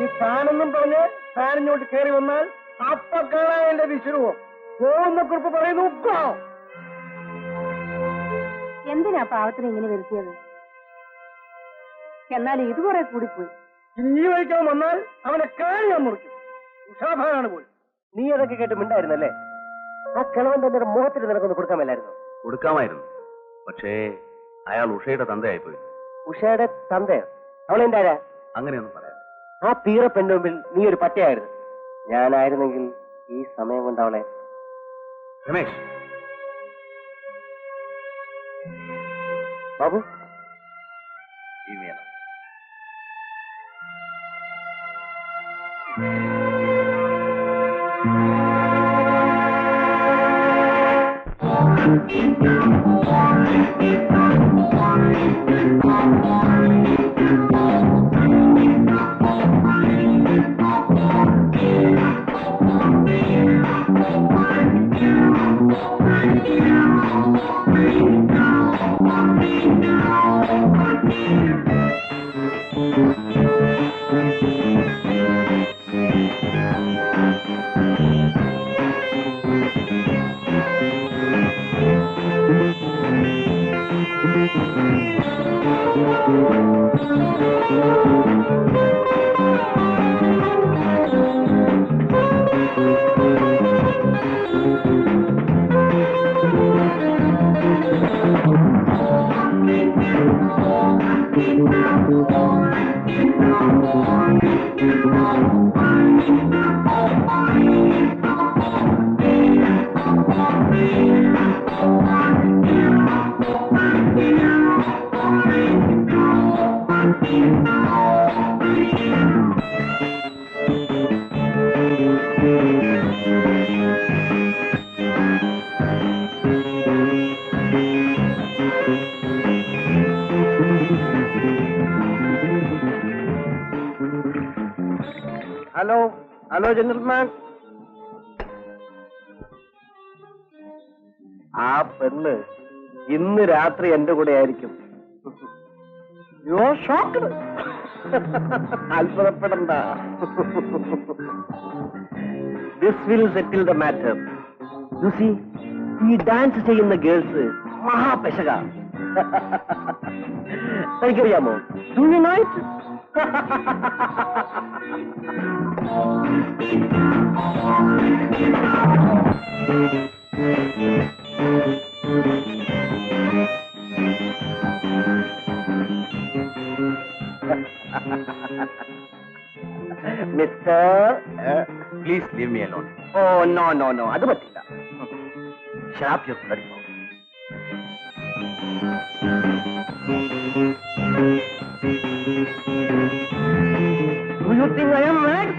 ഈ ഫാനെന്നും പറഞ്ഞ് ഫാനിഞ്ഞോട്ട് കയറി വന്നാൽ അപ്പൊ കാണാൻ എന്റെ വിശ്രമം പോകുന്ന കുറിപ്പ് പറയുന്നു. എന്തിനാ പാവത്തിന് ഇങ്ങനെ വരുത്തിയത്? എന്നാൽ ഇത് കുറെ കൂടിപ്പോയി. ഇനി ഈ വഴിക്കാൻ വന്നാൽ അവനെ കാര്യം ഞാൻ മുറിക്കും. ഉഷാഭാനാണ് പോലും. നീ അതൊക്കെ കേട്ട് മിണ്ടായിരുന്നല്ലേ? ആ കിളവൻ തന്നെ മുഖത്തിന് നിനക്കൊന്ന് കൊടുക്കാമല്ലായിരുന്നു? കൊടുക്കാമായിരുന്നു, പക്ഷേ അയാൾ ഉഷയുടെ തന്തയായിപ്പോയി. ഉഷയുടെ തന്തയോ? അവളെന്റെ ആരാ? അങ്ങനെയൊന്നും പറയാം. ആ പീറ പെണ്ണു മുമ്പിൽ നീ ഒരു പറ്റയായിരുന്നു. ഞാനായിരുന്നെങ്കിൽ ഈ സമയം കൊണ്ട് അവളെ. രമേശ് ബാബു, ജീവിയാണ്. Hello hello gentleman. ആ പെണ്ണ് ഇന്ന് രാത്രി എന്റെ കൂടെ ആയിരിക്കും. അത്ഭുതപ്പെടണ്ട. This will settle the matter. You see, ഈ ഡാൻസ് ചെയ്യുന്ന ഗേൾസ് മഹാപെശക. തനിക്കറിയാമോ? Do you know it? Mister, please leave me alone. Oh no no no, അത് പറ്റില്ല. Shut your bloody mouth. Do you think I am mad?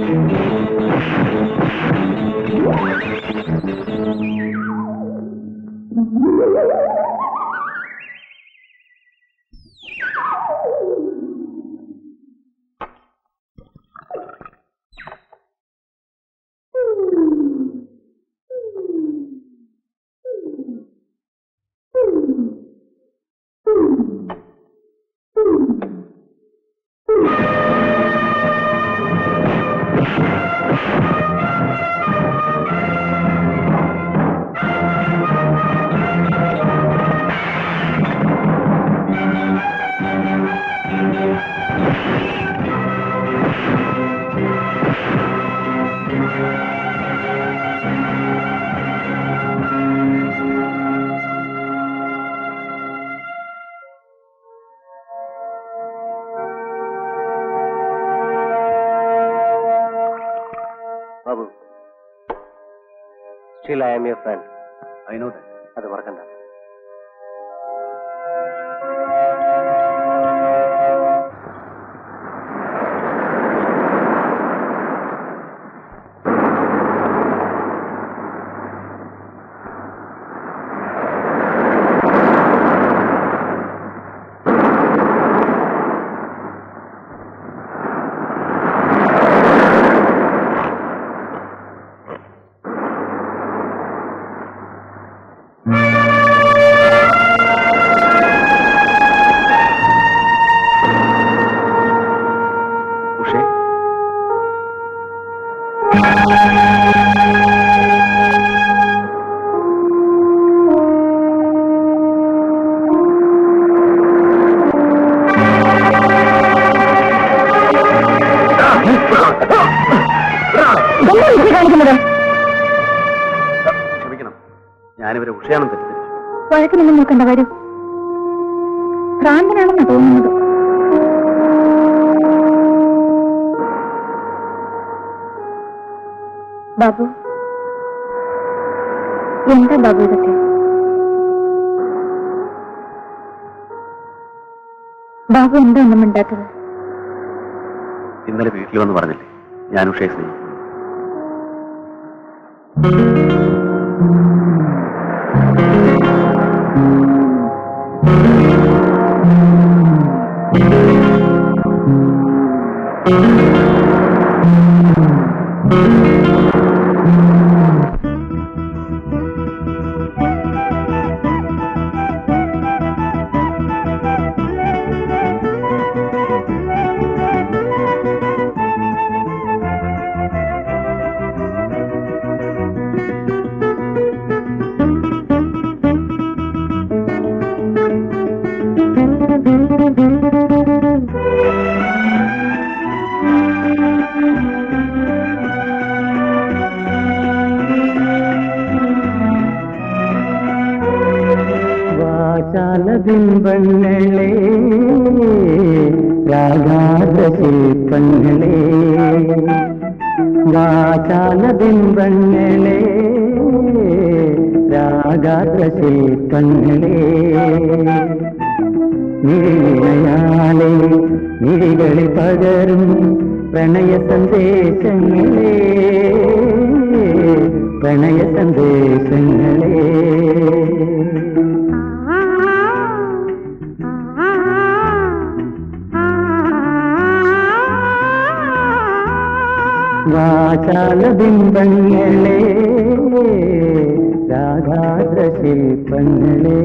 Thank you. Still I am your friend. I know that. അത് മറക്കണ്ട. ക്ഷമിക്കണം, ഞാനിവരെ ഉഷയാണെന്ന് തെറ്റിദ്ധരിച്ചു. വഴക്കിനൊന്നും നോക്കണ്ട, വരൂ. ഭ്രാന്തനാണെന്ന് തോന്നുന്നത്. ബാബു, എന്താ ബാബു ഇതൊക്കെ? ബാബു എന്താ ഒന്നും മിണ്ടാത്തത്? ഇന്നലെ വീട്ടിൽ വന്ന് പറഞ്ഞില്ലേ ഞാൻ ഉഷയെ സ്നേഹിക്കുന്നു. വാചാലബിംബങ്ങളെ രാഗാശില്പങ്ങളെ, വാചാലബിംബങ്ങളെ രാഗാശില്പങ്ങളെ, നിഴയാലെ നിഴികളിൽ പകരും പ്രണയ സന്ദേശങ്ങളെ, പ്രണയ സന്ദേശങ്ങളെ. വാചാലബിംബങ്ങളെ രാഗാദ്രശില്പങ്ങളെ.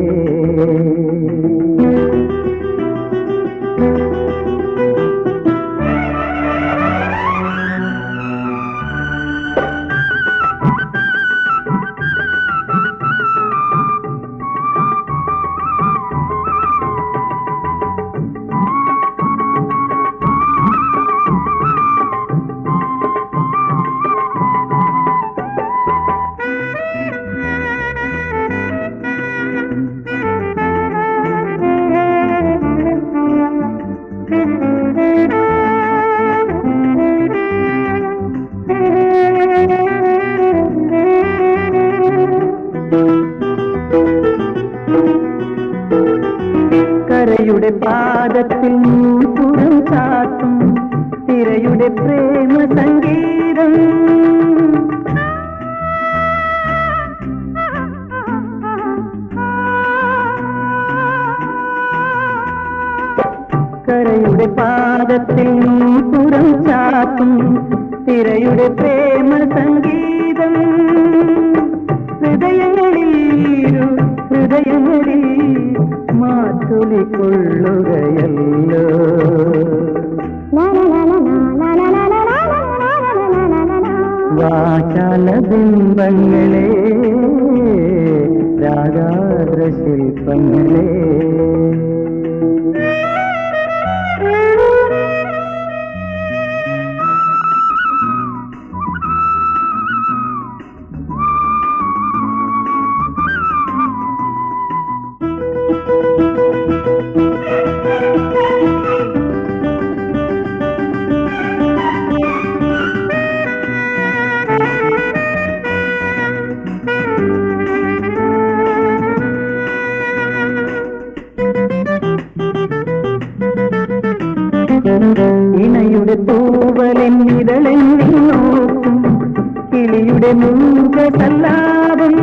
കരയുടെ പാദത്തിൽ പുറം ചാത്തും തിരയുടെ പ്രേമ സംഗീതം, കരയുടെ പാദത്തിൽ പുറം ചാത്തും തിരയുടെ പ്രേമ സംഗീതം, ഹൃദയങ്ങളിൽ മാറ്റൊലിക്കൊള്ളുകയല്ലോ. വാചാലബിംബങ്ങളെ രാഗാദ്രശില്പങ്ങളെ. കിളിയുടെ മൂകസല്ലാപം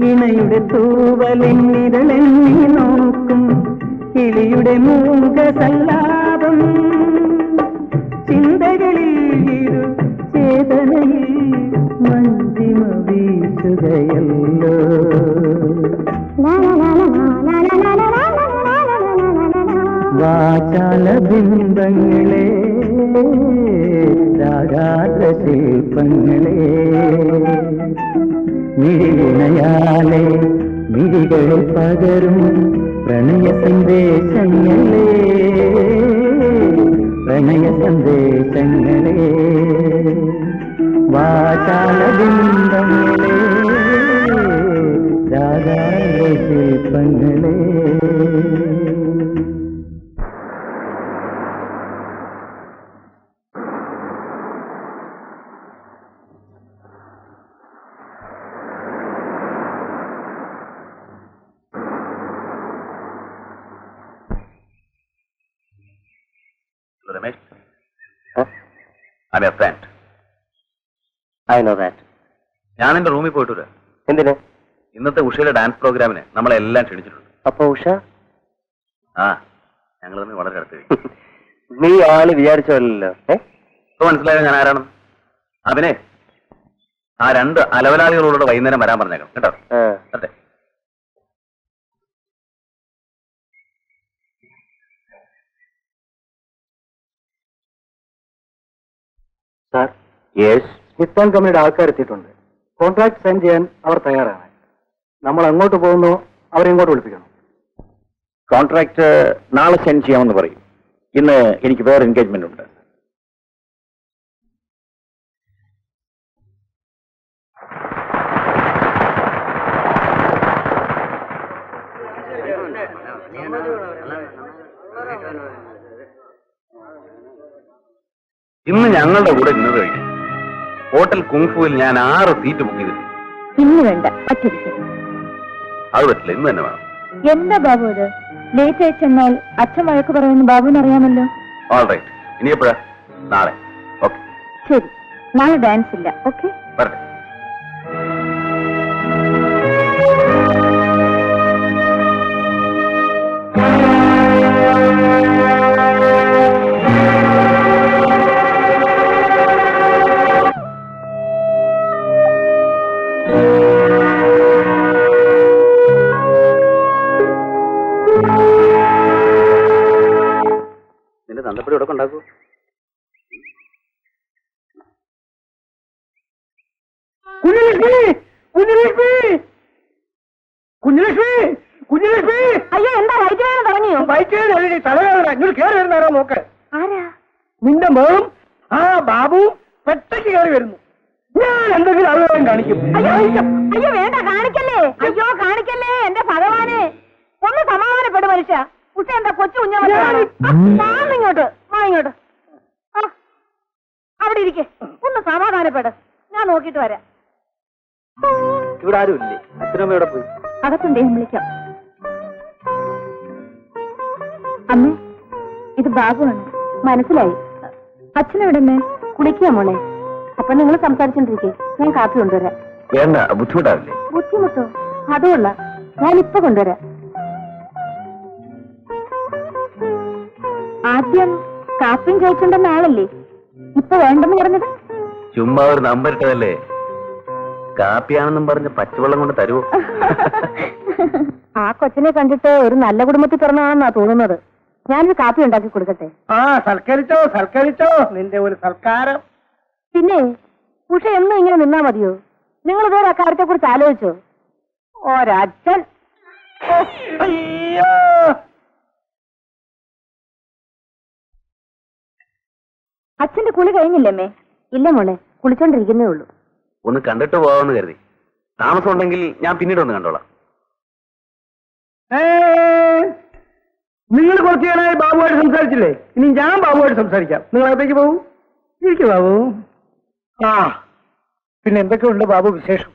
ഇണയുടെ തൂവലിന്നിരളെണ്ണി നോക്കും കിളിയുടെ മൂകസല്ലാപം ചിന്തകളിൽ ഇരു ചേതനയിൽ മഞ്ജിമ വീശുകയല്ലോ വാചാല ബിംബങ്ങളെ രാഗാദ്ര ശില്പങ്ങളെ മിഴിനയാലെ മിഴികളിൽ പകരും പ്രണയ സന്ദേശങ്ങളെ പ്രണയ സന്ദേശങ്ങളെ വാചാല ബിംബങ്ങളെ രാഗാദ്ര ശില്പങ്ങളെ Ramesh, I'm your friend. I know that. ഞാൻ എന്റെ റൂമിൽ പോയിട്ട് വരാം. എന്തിന്? ഇന്നത്തെ ഉഷയുടെ ഡാൻസ് പ്രോഗ്രാമിന് നമ്മളെല്ലാം ക്ഷണിച്ചിട്ടുണ്ട്. അപ്പൊ ഉഷ ഞങ്ങൾ തമ്മിൽ വളരെ അടുത്ത് നീ ആള് വിചാരിച്ചല്ലോ. ഇപ്പൊ മനസ്സിലായോ ഞാൻ ആരാണ്? അതിനെ ആ 2 അലവലാളികളോട് വൈകുന്നേരം വരാൻ പറഞ്ഞേക്കണം കേട്ടോ. അതെ. Sir, yes. സ്മിത്ത് ആൻഡ് കമ്പനിയുടെ ആൾക്കാർ എത്തിയിട്ടുണ്ട്. കോൺട്രാക്ട് സൈൻ ചെയ്യാൻ അവർ തയ്യാറാണ്. നമ്മൾ അങ്ങോട്ട് പോകുന്നു, അവരെ ഇങ്ങോട്ട് വിളിപ്പിക്കണം. കോൺട്രാക്ട് നാളെ സെൻഡ് ചെയ്യാമെന്ന് പറയും. ഇന്ന് എനിക്ക് വേറെ എൻഗേജ്മെന്റ് ഉണ്ട്. ഇന്ന് ഞങ്ങളുടെ കൂടെ ഇന്നത് കഴിക്കും. ഹോട്ടൽ കുങ്ഫുവിൽ ഞാൻ 6 സീറ്റ് ബുക്ക് ചെയ്തിട്ടുണ്ട്. ഇന്ന് വേണ്ട, പറ്റിരിക്കും. അത് പറ്റില്ല, ഇന്ന് തന്നെ വേണം. എന്താ ബാബു ഇത്? ലേറ്റ് ആയി ചെന്നാൽ അച്ഛൻ വഴക്ക് പറയുമെന്ന് ബാബുവിന് അറിയാമല്ലോ. All right. ഇനി എപ്പോഴാ? നാളെ. ഓക്കെ, ശരി. നാളെ ഡാൻസ് ഇല്ല. ഓക്കെ, വരട്ടെ. നിന്റെ തന്തപ്പടി ഇവിടെ ഉണ്ടാക്കൂ. അയ്യോ, എന്താ വൈദ്യുതി തുടങ്ങിയോ? തലവേദന ഇങ്ങോട്ട് കയറി വരുന്നാരോ നോക്ക്. ആരാ? നിന്റെ മോളും ആ ബാബുവും പെട്ടയ്ക്ക് കയറി വരുന്നു. ഞാൻ എന്തെങ്കിലും അറിയാൻ കാണിക്കും. അയ്യോ അയ്യോ, വേണ്ട, കാണിക്കല്ലേ. അയ്യോ, കാണിക്കല്ലേ. എന്റെ ഭഗവാനെ, ഒന്ന് സമാധാനപ്പെടും മനുഷ്യ. കുട്ടി എന്താ കൊച്ചു കുഞ്ഞിങ്ങോട്ട് ഇങ്ങോട്ട്. അവിടെ ഇരിക്കെ, ഒന്ന് സമാധാനപ്പെട്. ഞാൻ നോക്കിട്ട് വരാം. ഇവിടെ ആരും ഇല്ലേ? അച്ഛനമ്മ ഇവിടെ പോയി. അകത്തുണ്ടേ, വിളിക്കാം. അമ്മ, ഇത് ബാബുവാണ്. മനസ്സിലായി. അച്ഛനെവിടെന്നെ? കുളിക്കുക മോളെ. അപ്പൊ നിങ്ങൾ സംസാരിച്ചോണ്ടിരിക്കേ, ഞാൻ കാപ്പി കൊണ്ടുവരാം. വേണ്ട, ബുദ്ധിമുട്ടാവില്ലേ? ബുദ്ധിമുട്ടോ? അതുകൊള്ള, ഞാനിപ്പൊ കൊണ്ടുവരാം. ആദ്യം കാപ്പിയും ചോദിച്ചുണ്ടെന്ന ആളല്ലേ ഇപ്പൊ വേണ്ടെന്ന് പറഞ്ഞത്? ചുമ്മാ ഒരു നമ്പർ ഇട്ടതല്ലേ. കാപ്പിയാണെന്നും പറഞ്ഞ് പച്ചവെള്ളം കൊണ്ട് തരുമോ? ആ കൊച്ചിനെ കണ്ടിട്ട് ഒരു നല്ല കുടുംബത്തിൽ പിറന്നാണെന്നാ തോന്നുന്നത്. ഞാനൊരു കാപ്പി ഉണ്ടാക്കി കൊടുക്കട്ടെ? സൽക്കരിച്ചോ സൽക്കരിച്ചോ, നിന്റെ ഒരു സൽക്കാരം. പിന്നെ ഉഷ എന്നും ഇങ്ങനെ നിന്നാ മതിയോ? നിങ്ങൾ ഇതുവരെ അക്കാര്യത്തെ കുറിച്ച് ആലോചിച്ചോ? ഒരച്ഛൻ. അയ്യോ, അച്ഛന്റെ കുളി കഴിഞ്ഞില്ലമ്മേ? ഇല്ല മോളെ, കുളിച്ചോണ്ടിരിക്കുന്നേ ഉള്ളൂ. ഒന്ന് കണ്ടിട്ട് പോവാമെന്ന് കരുതി. താമസം ഉണ്ടെങ്കിൽ ഞാൻ പിന്നീട് ഒന്ന് കണ്ടോളാം. നിങ്ങൾ കുറച്ചു നേരമായി ബാബുവായിട്ട് സംസാരിച്ചില്ലേ? ഇനി ഞാൻ ബാബുവായിട്ട് സംസാരിക്കാം. നിങ്ങൾ അകത്തേക്ക് പോകൂ. ഇരിക്കും ബാബു. പിന്നെ എന്തൊക്കെയുണ്ട് ബാബു വിശേഷം?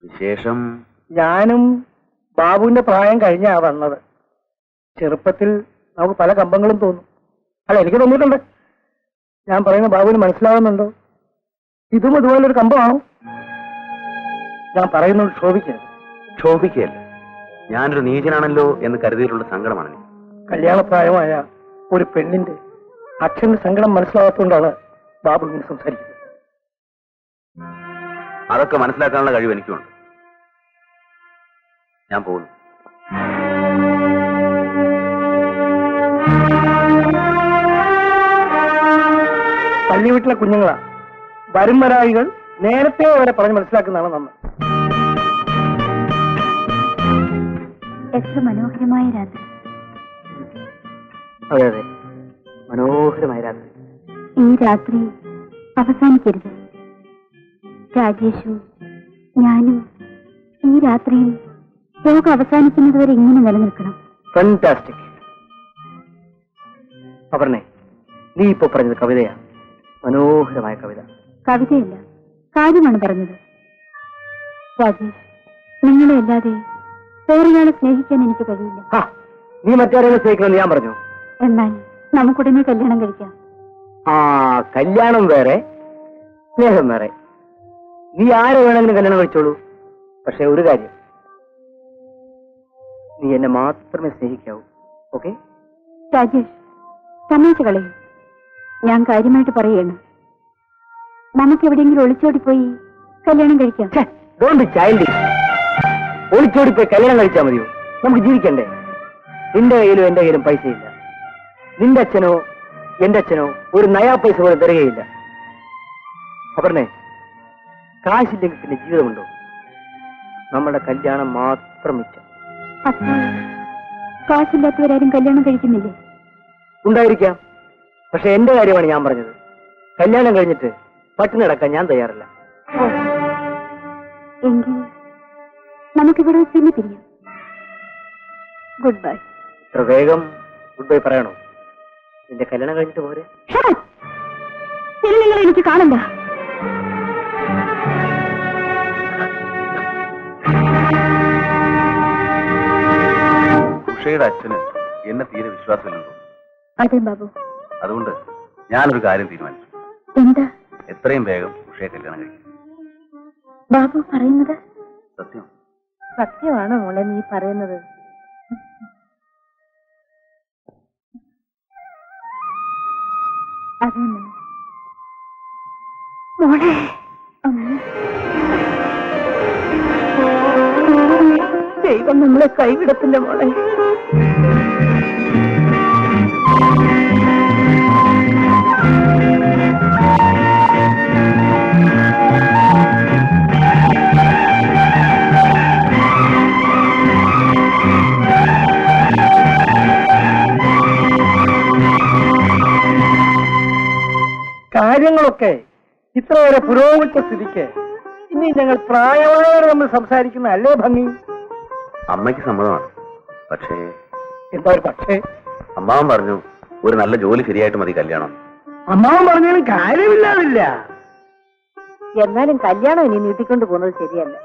വിശേഷം? ഞാനും ബാബുവിന്റെ പ്രായം കഴിഞ്ഞാ വന്നത്. ചെറുപ്പത്തിൽ നമുക്ക് പല കമ്പങ്ങളും തോന്നും. അല്ല, എനിക്ക് തോന്നിയിട്ടുണ്ട്. ഞാൻ പറയുന്ന ബാബുവിന് മനസ്സിലാവുന്നുണ്ടോ? ഇതും ഇതുപോലൊരു കമ്പമാണോ? ഞാൻ പറയുന്നത് ക്ഷോഭിക്കരുത്. ക്ഷോഭിക്കുകയല്ല, ഞാനൊരു നീചനാണല്ലോ എന്ന് കരുതിയിട്ടുള്ള സങ്കടമാണ് എനിക്ക്. കല്യാണപ്രായമായ ഒരു പെണ്ണിന്റെ അച്ഛന്റെ സങ്കടം മനസ്സിലാകാത്തതുകൊണ്ടാണ് ബാബു ഇങ്ങനെ സംസാരിക്കുന്നത്. അതൊക്കെ മനസ്സിലാക്കാനുള്ള കഴിവ് എനിക്കുണ്ട്. ഞാൻ പോകുന്നു. പള്ളി വീട്ടിലെ കുഞ്ഞുങ്ങളാ. വരും വരായികൾ നേരത്തെ അവരെ പറഞ്ഞ് മനസ്സിലാക്കുന്നതാണ് നമ്മൾ. എത്ര മനോഹരമായ രാത്രി. അതെ അതെ, മനോഹരമായ രാത്രി. ഈ രാത്രി അവസാനിക്കരുത്. രാജേഷും ഞാനും ഈ രാത്രിയും ലോകം അവസാനിക്കുന്നതുവരെ ഇങ്ങനെ നിലനിൽക്കണം. ഫാന്റാസ്റ്റിക്. അപർണേ, നീ ഇപ്പൊ പറഞ്ഞത് കവിതയാണ്. മനോഹരമായ കവിത. കവിതയല്ല, കാര്യമാണ് പറഞ്ഞത്. രാജേഷ്, നിങ്ങളെ അല്ലാതെ വേറൊരാളെ സ്നേഹിക്കാൻ എനിക്ക് കഴിയില്ല. നീ മറ്റാരെയും സ്നേഹിക്കണമെന്ന് ഞാൻ പറഞ്ഞു. എന്നാൽ നമുക്കുടനെ കല്യാണം കഴിക്കാം. കല്യാണം വേറെ, സ്നേഹം വേറെ. നീ ആരെ വേണമെങ്കിലും കല്യാണം കഴിച്ചോളൂ. പക്ഷെ ഒരു കാര്യം, നീ എന്നെ മാത്രമേ സ്നേഹിക്കാവൂ. ഓക്കെ? രാജേഷ്, സമ്മതിച്ചു കളയും. ഞാൻ കാര്യമായിട്ട് പറയുകയാണ്. നമുക്ക് എവിടെയെങ്കിലും ഒളിച്ചോടിപ്പോയി കല്യാണം കഴിക്കാം. ഒളിച്ചോടിപ്പോയി കല്യാണം കഴിച്ചാൽ മതിയോ? നമുക്ക് ജീവിക്കണ്ടേ? നിന്റെ കയ്യിലും എന്റെ കയ്യിലും പൈസയില്ല. നിന്റെ അച്ഛനോ എന്റെ അച്ഛനോ ഒരു നയാ പൈസ പോലെ തരികയില്ല. അപർണേ, കാശില്ലെങ്കിൽ പിന്നെ ജീവിതമുണ്ടോ? നമ്മുടെ കല്യാണം മാത്രം മിച്ചം. അപ്പോൾ കാശില്ലാത്തവരാരും കല്യാണം കഴിക്കുന്നില്ലേ? ഉണ്ടായിരിക്കാം. പക്ഷെ എന്റെ കാര്യമാണ് ഞാൻ പറഞ്ഞത്. കല്യാണം കഴിഞ്ഞിട്ട് പട്ടിണി നടക്കാൻ ഞാൻ തയ്യാറല്ല. എങ്കിൽ നമുക്കിവിടെ വെച്ച് തന്നെ പിരിയാം. Good bye. ഇത്ര വേഗം ഗുഡ് ബൈ പറയണോ? നിന്റെ കല്യാണം കഴിഞ്ഞിട്ട് പോരെ? നിങ്ങൾ എനിക്ക് കാണണ്ട. ഉഷയുടെ അച്ഛന് എന്നെ തീരെ വിശ്വാസമില്ലെന്ന് തോന്നുന്നു. അതെ ബാബു. അതുകൊണ്ട് ഞാനൊരു കാര്യം തീരുമാനിച്ചു. എന്താ? എത്രയും വേഗം ഉഷയെ കല്യാണം കഴിക്കും. ബാബു പറയുന്നത് സത്യം. സത്യമാണ് മോളെ നീ പറയുന്നത്. അതെ മോളെ. ദൈവം നമ്മളെ കൈവിടത്തില്ല മോളെ. കാര്യങ്ങളൊക്കെ ഇത്ര വരെ പുരോഗമിച്ച സ്ഥിതിക്ക് ഇനി ഞങ്ങൾ പ്രായമായവർ നമ്മൾ സംസാരിക്കുന്ന അല്ലേ ഭംഗി? അമ്മയ്ക്ക് സമ്മതമാണ്. പക്ഷേ എന്താ ഒരു പക്ഷേ? അമ്മാവൻ പറഞ്ഞു ഒരു നല്ല ജോലി ശരിയായിട്ട് മതി കല്യാണം. അമ്മാവൻ പറഞ്ഞാലും കാര്യമില്ലാതില്ല. എന്നാലും കല്യാണം ഇനി നീട്ടിക്കൊണ്ട് പോകുന്നത് ശരിയല്ല.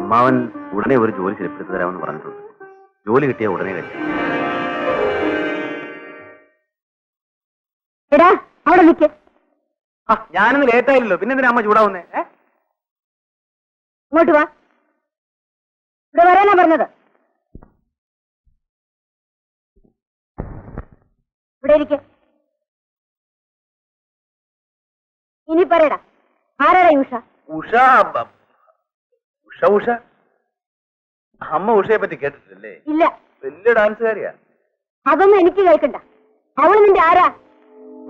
അമ്മാവൻ ഉടനെ ഒരു ജോലി ശരിപ്പെടുത്തി തരാമെന്ന് പറഞ്ഞിട്ടുണ്ട്. ജോലി കിട്ടിയ ഉടനെ കഴിക്കാം. എടാ അവിടെ നിൽക്ക്. ഞാനൊന്ന് ലേറ്റായില്ലല്ലോ, പിന്നെ എന്തിനാ അമ്മ ചൂടാവുന്നേ? ഇങ്ങോട്ട് വാ. ഇവിടെ വരാനാ പറഞ്ഞത്. ഇവിടെ ഇരിക്കെ. ഇനി പറയടാ, ആരാടാ ഉഷ? ഉഷ ഉഷ ഉഷ അമ്മ ഉഷയെ പറ്റി കേട്ടിട്ടില്ലേ? ഇല്ല. വലിയ ഡാൻസുകാരിയാ. അതൊന്നും എനിക്ക് കേൾക്കണ്ട. അവള് നിന്റെ ആരാ?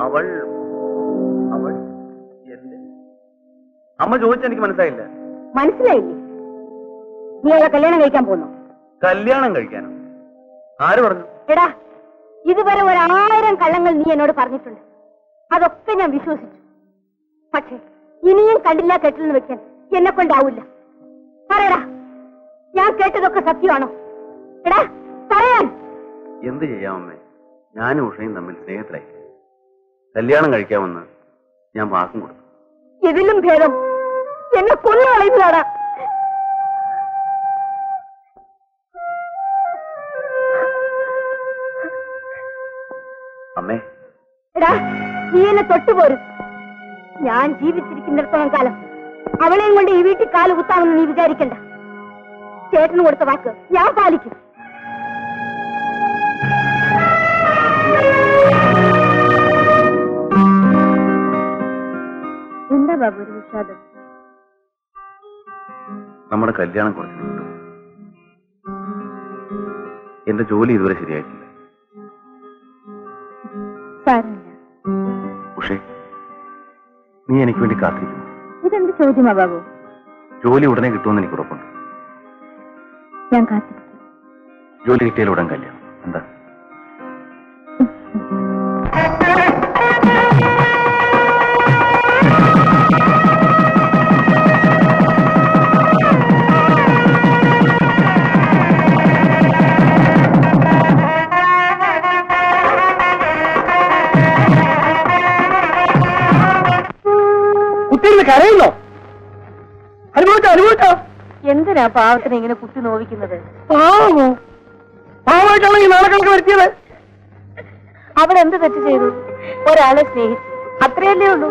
അവൾ അവൾ എന്റെ അമ്മ ചോദിച്ച എനിക്ക് മനസ്സിലായില്ല. മനസ്സിലായില്ലേ? നീ അവളെ കല്യാണം കഴിക്കാൻ പോന്നു. കല്യാണം കഴിക്കാനോ? ആര് പറഞ്ഞു? എടാ, ഇതുവരെ 1000 കള്ളങ്ങൾ നീ എന്നോട് പറഞ്ഞിട്ടുണ്ട്. അതൊക്കെ ഞാൻ വിശ്വസിച്ചു. പക്ഷെ ഇനിയും കണ്ടില്ല കേട്ടില്ലെന്ന് വെക്കാൻ എന്നെ കൊണ്ടാവൂല. പറയടാ, ഞാൻ കേട്ടതൊക്കെ സത്യമാണോ? എടാ പറയാൻ. എന്ത് ചെയ്യാമമ്മേ, ഞാനും ഉഷയും തമ്മിൽ സ്നേഹത്തിലായി. കല്യാണം കഴിക്കാമെന്ന് ഞാൻ വാക്കും കൊടുത്തു. ഇതിലും ഭേദം എന്നെ കൊന്നു കളയുന്നതാടാ. എടാ നീ എന്നെ തൊട്ടുപോരും. ഞാൻ ജീവിച്ചിരിക്കുന്നിടത്തോളം കാലം അവളെയും കൊണ്ട് ഈ വീട്ടിൽ കാല് കുത്താമെന്ന് നീ വിചാരിക്കണ്ട. ചേട്ടന് കൊടുത്ത വാക്ക് ഞാൻ പാലിക്കും. എന്താ ബാബു ഒരു വിഷാദം? നമ്മുടെ കല്യാണം കുറച്ച് നീണ്ടു. എന്റെ ജോലി ഇതുവരെ ശരിയായിട്ടില്ല. സാരമില്ല. ഉഷേ, നീ എനിക്ക് വേണ്ടി കാത്തിരിക്കുന്നു. ഇതെന്ത് ചോദ്യമാ ബാബു? ജോലി ഉടനെ കിട്ടുമെന്ന് എനിക്ക് ഉറപ്പുണ്ട്. ഞാൻ കാത്തിരിക്കും. ജോലി കിട്ടിയാൽ ഉടൻ കല്യാണം. എന്താ? കുട്ടികൾ കരയുന്നോ? അനുഭവിച്ചോ അനുഭവിച്ചോ? എന്തിനാ പാവത്തിനെ ഇങ്ങനെ കുത്തി നോവിക്കുന്നത്? പാവമോ? പാവമായിട്ടാണ് ഈ നാളെ വരുത്തിയത്. അവൾ എന്ത് തെറ്റ് ചെയ്തു? ഒരാളെ സ്നേഹിച്ചു, അത്രയല്ലേ ഉള്ളൂ.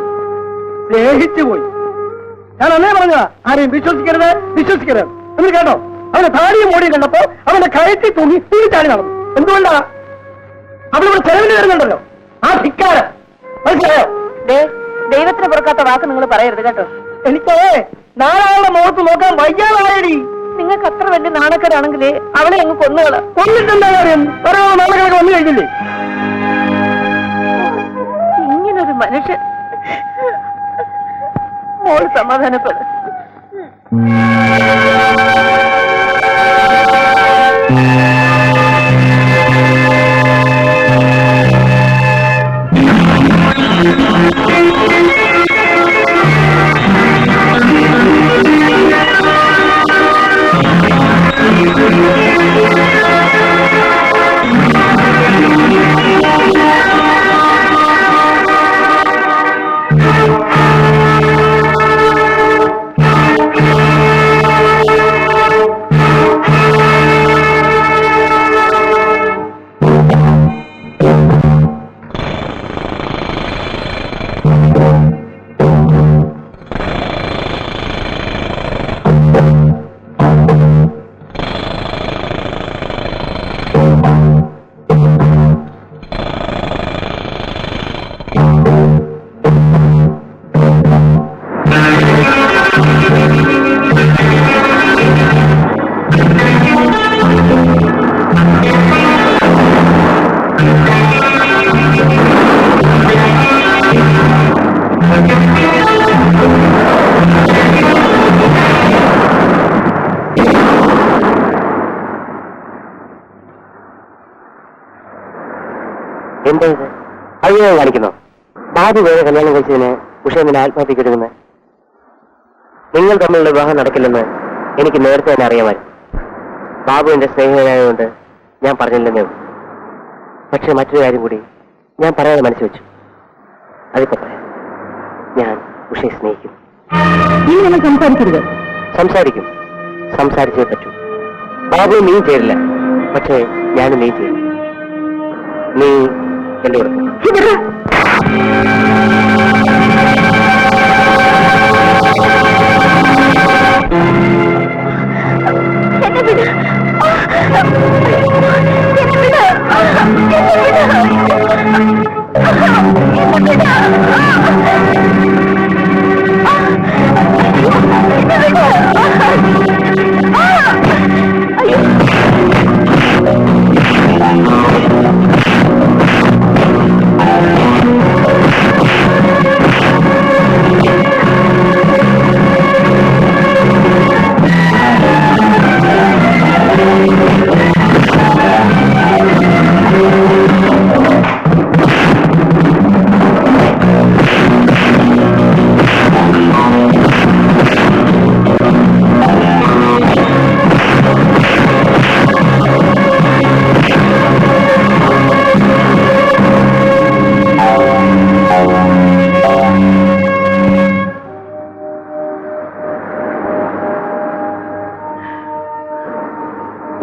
സ്നേഹിച്ചു പോയി. ഞാൻ അന്നേ പറഞ്ഞതാ ആരെയും വിശ്വസിക്കരുത് വിശ്വസിക്കരുത് എന്ന്. കേട്ടോ, അവനെ താടിയും മോടിയും കണ്ടപ്പോ അവന്റെ കയറ്റി തൂങ്ങി ചാടി നടന്നു. എന്തുകൊണ്ടാ? അവളിവിടെ ചെലവിന് വരുന്നുണ്ടല്ലോ, ആ ധിക്കാരം. മനസ്സിലായോ? ദൈവത്തിന് പുറക്കാത്ത വാക്ക് നിങ്ങൾ പറയരുത് കേട്ടോ. എനിക്ക് നാലാളുടെ മുഖത്ത് നോക്കാൻ വയ്യാതായി. നിങ്ങൾക്ക് അത്ര വലിയ നാണക്കേടാണെങ്കിൽ അവളെ അങ്ങ് കൊന്നുകള. കൊന്നിട്ടെന്താ കാര്യം? ഓരോ നാളെ വന്നു കഴിഞ്ഞില്ലേ? ഇങ്ങനൊരു മനുഷ്യൻ. മോൾ സമാധാനപ്പെടും. എന്താ ഇത്? അയ്യോ കാണിക്കുന്നോ? ബാബു വേറെ കല്യാണം കഴിച്ചതിന് ഉഷ എന്തിനെ ആത്മഹത്യക്ക് എടുക്കുന്നത്? നിങ്ങൾ തമ്മിലുള്ള വിവാഹം നടക്കില്ലെന്ന് എനിക്ക് നേരത്തെ തന്നെ അറിയാമായിരുന്നു. ബാബു എന്റെ സ്നേഹിതനായതുകൊണ്ട് ഞാൻ പറഞ്ഞില്ലെന്നേ ഉള്ളൂ. പക്ഷെ മറ്റൊരു കാര്യം കൂടി ഞാൻ പറയാതെ മനസ്സ് വെച്ചു. അതിപ്പോ പറയാം. ഞാൻ ഉഷയെ സ്നേഹിക്കുന്നു. ഇനി നമ്മൾ സംസാരിക്കരുത്. സംസാരിക്കും. സംസാരിച്ചേ പറ്റൂ. ബാബു നീ ചേരില്ല, പക്ഷേ ഞാനും നീ ചെയ്യും. നീ എന്റെ കൂടെ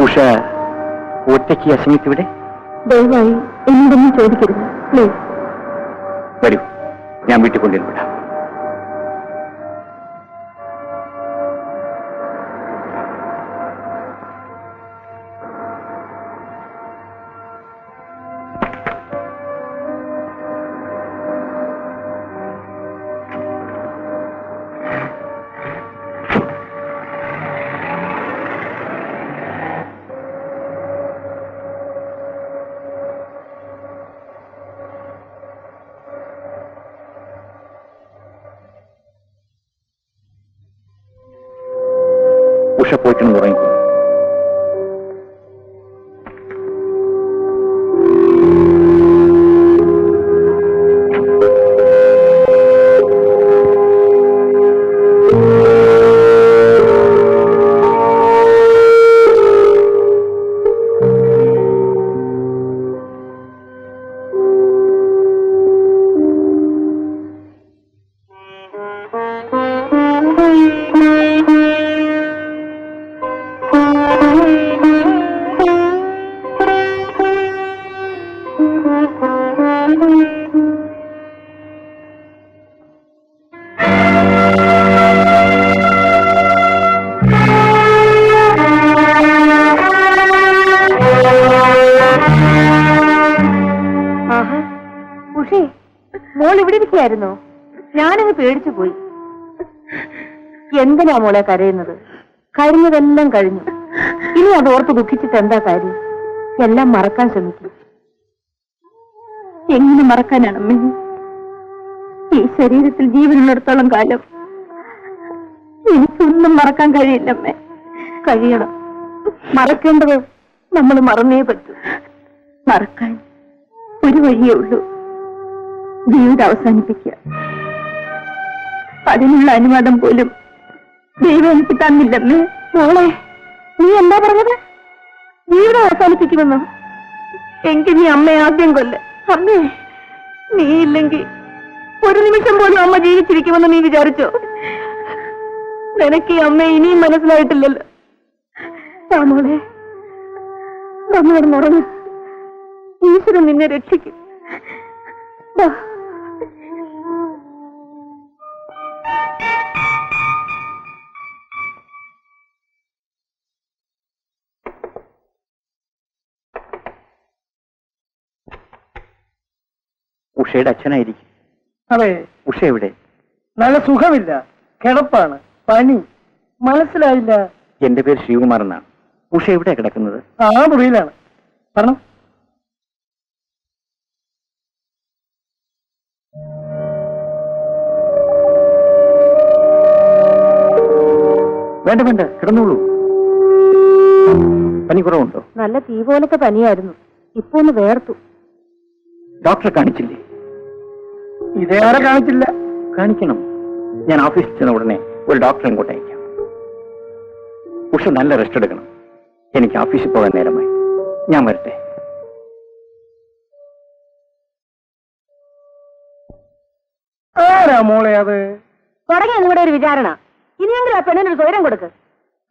ഉഷ ഒറ്റയ്ക്ക് അശ്മിത്തിവിടെ. ദയവായി എന്നോടൊന്നും ചോദിക്കരുത് പ്ലീസ്. വരൂ, ഞാൻ വീട്ടിൽ കൊണ്ടുവരാം. ഉഷ പോയിട്ടെന്ന് തുടങ്ങിക്കോ. ഉഷേ, മോൾ ഇവിടെ ഇരിക്കുകയായിരുന്നോ? ഞാനങ്ങ് പേടിച്ചു പോയി. എന്തിനാ മോളെ കരയുന്നത്? കഴിഞ്ഞതെല്ലാം കഴിഞ്ഞു. ഇനി അത് ഓർത്ത് ദുഃഖിച്ചിട്ട് എന്താ കാര്യം? എല്ലാം മറക്കാൻ ശ്രമിക്കും. എങ്ങനെ മറക്കാനാണമ്മേ? ഈ ശരീരത്തിൽ ജീവനുള്ളിടത്തോളം കാലം എനിക്കൊന്നും മറക്കാൻ കഴിയില്ലമ്മേ. കഴിയണം. മറക്കേണ്ടത് നമ്മൾ മറന്നേ പറ്റൂ. മറക്കാൻ ഒരു വഴിയേ ഉള്ളൂ, ജീവിതം അവസാനിപ്പിക്കുക. അതിനുള്ള അനുവാദം പോലും ദൈവം എനിക്ക് തന്നില്ലമ്മേ. മോളെ, നീ എന്താ പറഞ്ഞത്? ജീവിതം അവസാനിപ്പിക്കുമെന്നോ? എങ്കിൽ നീ അമ്മയെ ആദ്യം കൊല്ല. അമ്മേ, നീ ഇല്ലെങ്കിൽ ഒരു നിമിഷം പോലും അമ്മ ജീവിച്ചിരിക്കുമെന്ന് നീ വിചാരിച്ചോ? നിനക്ക് ഈ അമ്മയെ ഇനിയും മനസ്സിലായിട്ടില്ലല്ലോ. ആ മോളെ, വന്നുറങ്ങ്. ഈശ്വരൻ നിന്നെ രക്ഷിക്കും. ഉഷയുടെ അച്ഛനായിരിക്കും. അതെ. ഉഷ എവിടെ? നല്ല സുഖമില്ല, കിടപ്പാണ്, പനി. മനസ്സിലായില്ല. എന്റെ പേര് ശ്രീകുമാർ എന്നാണ്. ഉഷ എവിടെയാ കിടക്കുന്നത്? ആ മുറിയിലാണ്. പറഞ്ഞു. വേണ്ട വേണ്ട, കിടന്നോളൂ. പനി കുറവുണ്ടോ? നല്ല തീ പോലത്തെ പനിയായിരുന്നു. ഇപ്പൊ ഒന്ന് വേർത്തു. ഡോക്ടറെ കാണിച്ചില്ലേ? ഇതേറെ കാണിച്ചില്ല. കാണിക്കണം. ഞാൻ ഓഫീസിൽ ചെന്ന ഉടനെ ഒരു ഡോക്ടറെ ഇങ്ങോട്ട് അയക്കാം. ഉഷ നല്ല റെസ്റ്റ് എടുക്കണം. എനിക്ക് ഓഫീസിൽ പോകാൻ നേരമായി. ഞാൻ വരട്ടെ. ആരാ മോളെ അത്? തുടങ്ങി നിങ്ങളുടെ ഒരു വിചാരണ. ഇനിയെങ്കിലും ആ പെണ്ണിനൊരു സ്വൈരം കൊടുക്ക്.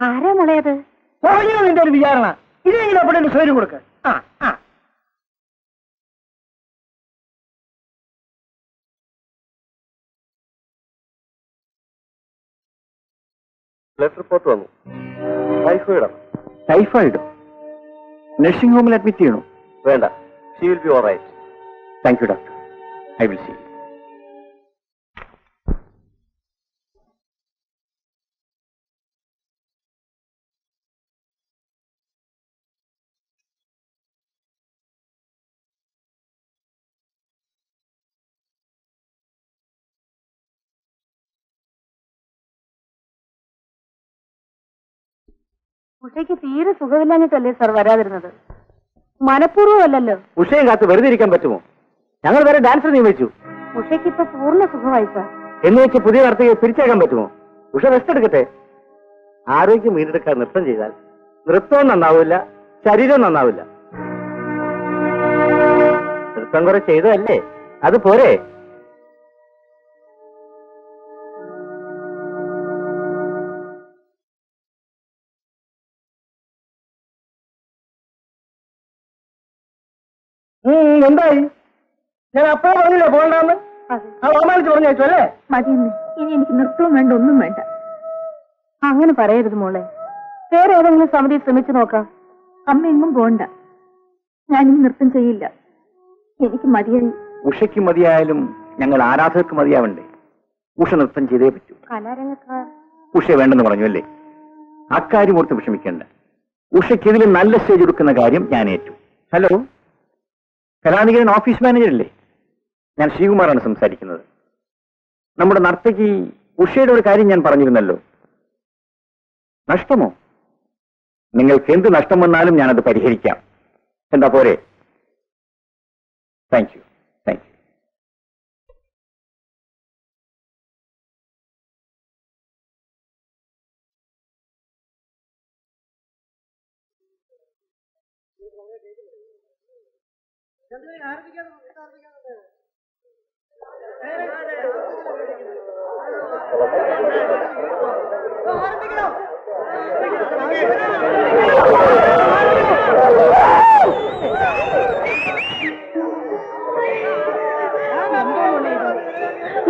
ആരാ മോളെ അത്? തുടങ്ങിയോ നിന്റെ ഒരു വിചാരണ? ഇതെങ്കിലും അപ്പോഴേ സ്വയം കൊടുക്ക. ആ ആ ബ്ലഡ് റിപ്പോർട്ട് വന്നു. ടൈഫോയിഡാണ്. ടൈഫോയിഡോ? നഴ്സിംഗ് ഹോമിൽ അഡ്മിറ്റ് ചെയ്യണോ? വേണ്ട, she will be alright. Thank you doctor. I will see. ഉഷയ്ക്ക് തീരെ സുഖമില്ലാഞ്ഞിട്ടല്ലേ സാർ വരാതിരുന്നത്? മനഃപൂർവ്വമല്ലല്ലോ. ഉഷയും കാത്ത് വെറുതെ ഇരിക്കാൻ പറ്റുമോ? ഞങ്ങൾ വേറെ ഡാൻസർ നിയമിച്ചു. ഉഷയ്ക്ക് ഇപ്പൊ പൂർണ്ണ സുഖമായി സാർ. എന്ന് വെച്ച് പുതിയ നർത്തകയെ പിരിച്ചേക്കാൻ പറ്റുമോ? ഉഷ റെസ്റ്റ് എടുക്കട്ടെ. ആരോഗ്യം വീണ്ടെടുക്കാൻ നൃത്തം ചെയ്താൽ നൃത്തവും നന്നാവില്ല, ശരീരവും നന്നാവില്ല. നൃത്തം കുറെ ചെയ്തതല്ലേ, അത് പോരെ? എന്തായി? ഞാൻ അപ്പോഴേ പറഞ്ഞില്ല പോകണ്ടെന്ന്. ഓമാനിച്ച് പറഞ്ഞയച്ചു അല്ലേ? മതിയെന്ന്. ഇനി എനിക്ക് നൃത്തവും വേണ്ട, ഒന്നും വേണ്ട. അങ്ങനെ പറയരുത് മോളെ. വേറെ ഏതെങ്കിലും സമിതി ശ്രമിച്ചു നോക്കാം. അമ്മ എങ്ങും പോണ്ട. ഞാനിനി നൃത്തം ചെയ്യില്ല. എനിക്ക് മതിയായി. ഉഷയ്ക്ക് മതിയായാലും ഞങ്ങൾ ആരാധകർക്ക് മതിയാവണ്ടേ? ഉഷ നൃത്തം ചെയ്തേ പറ്റൂ. കലാരംഗക്കാർ ഉഷ വേണ്ടെന്ന് പറഞ്ഞു അല്ലേ? അക്കാര്യം ഓർത്ത് വിഷമിക്കേണ്ട. ഉഷയ്ക്ക് ഇതിൽ നല്ല സ്റ്റേജ് എടുക്കുന്ന കാര്യം ഞാൻ ഏറ്റു. ഹലോ, കലാനികരൻ ഓഫീസ് മാനേജർ അല്ലേ? ഞാൻ ശ്രീകുമാറാണ് സംസാരിക്കുന്നത്. നമ്മുടെ നർത്തകി ഉഷയുടെ ഒരു കാര്യം ഞാൻ പറഞ്ഞിരുന്നല്ലോ. നഷ്ടമോ? നിങ്ങൾക്ക് എന്ത് നഷ്ടം വന്നാലും ഞാനത് പരിഹരിക്കാം. എന്താ പോരെ? Thank you. Thank you.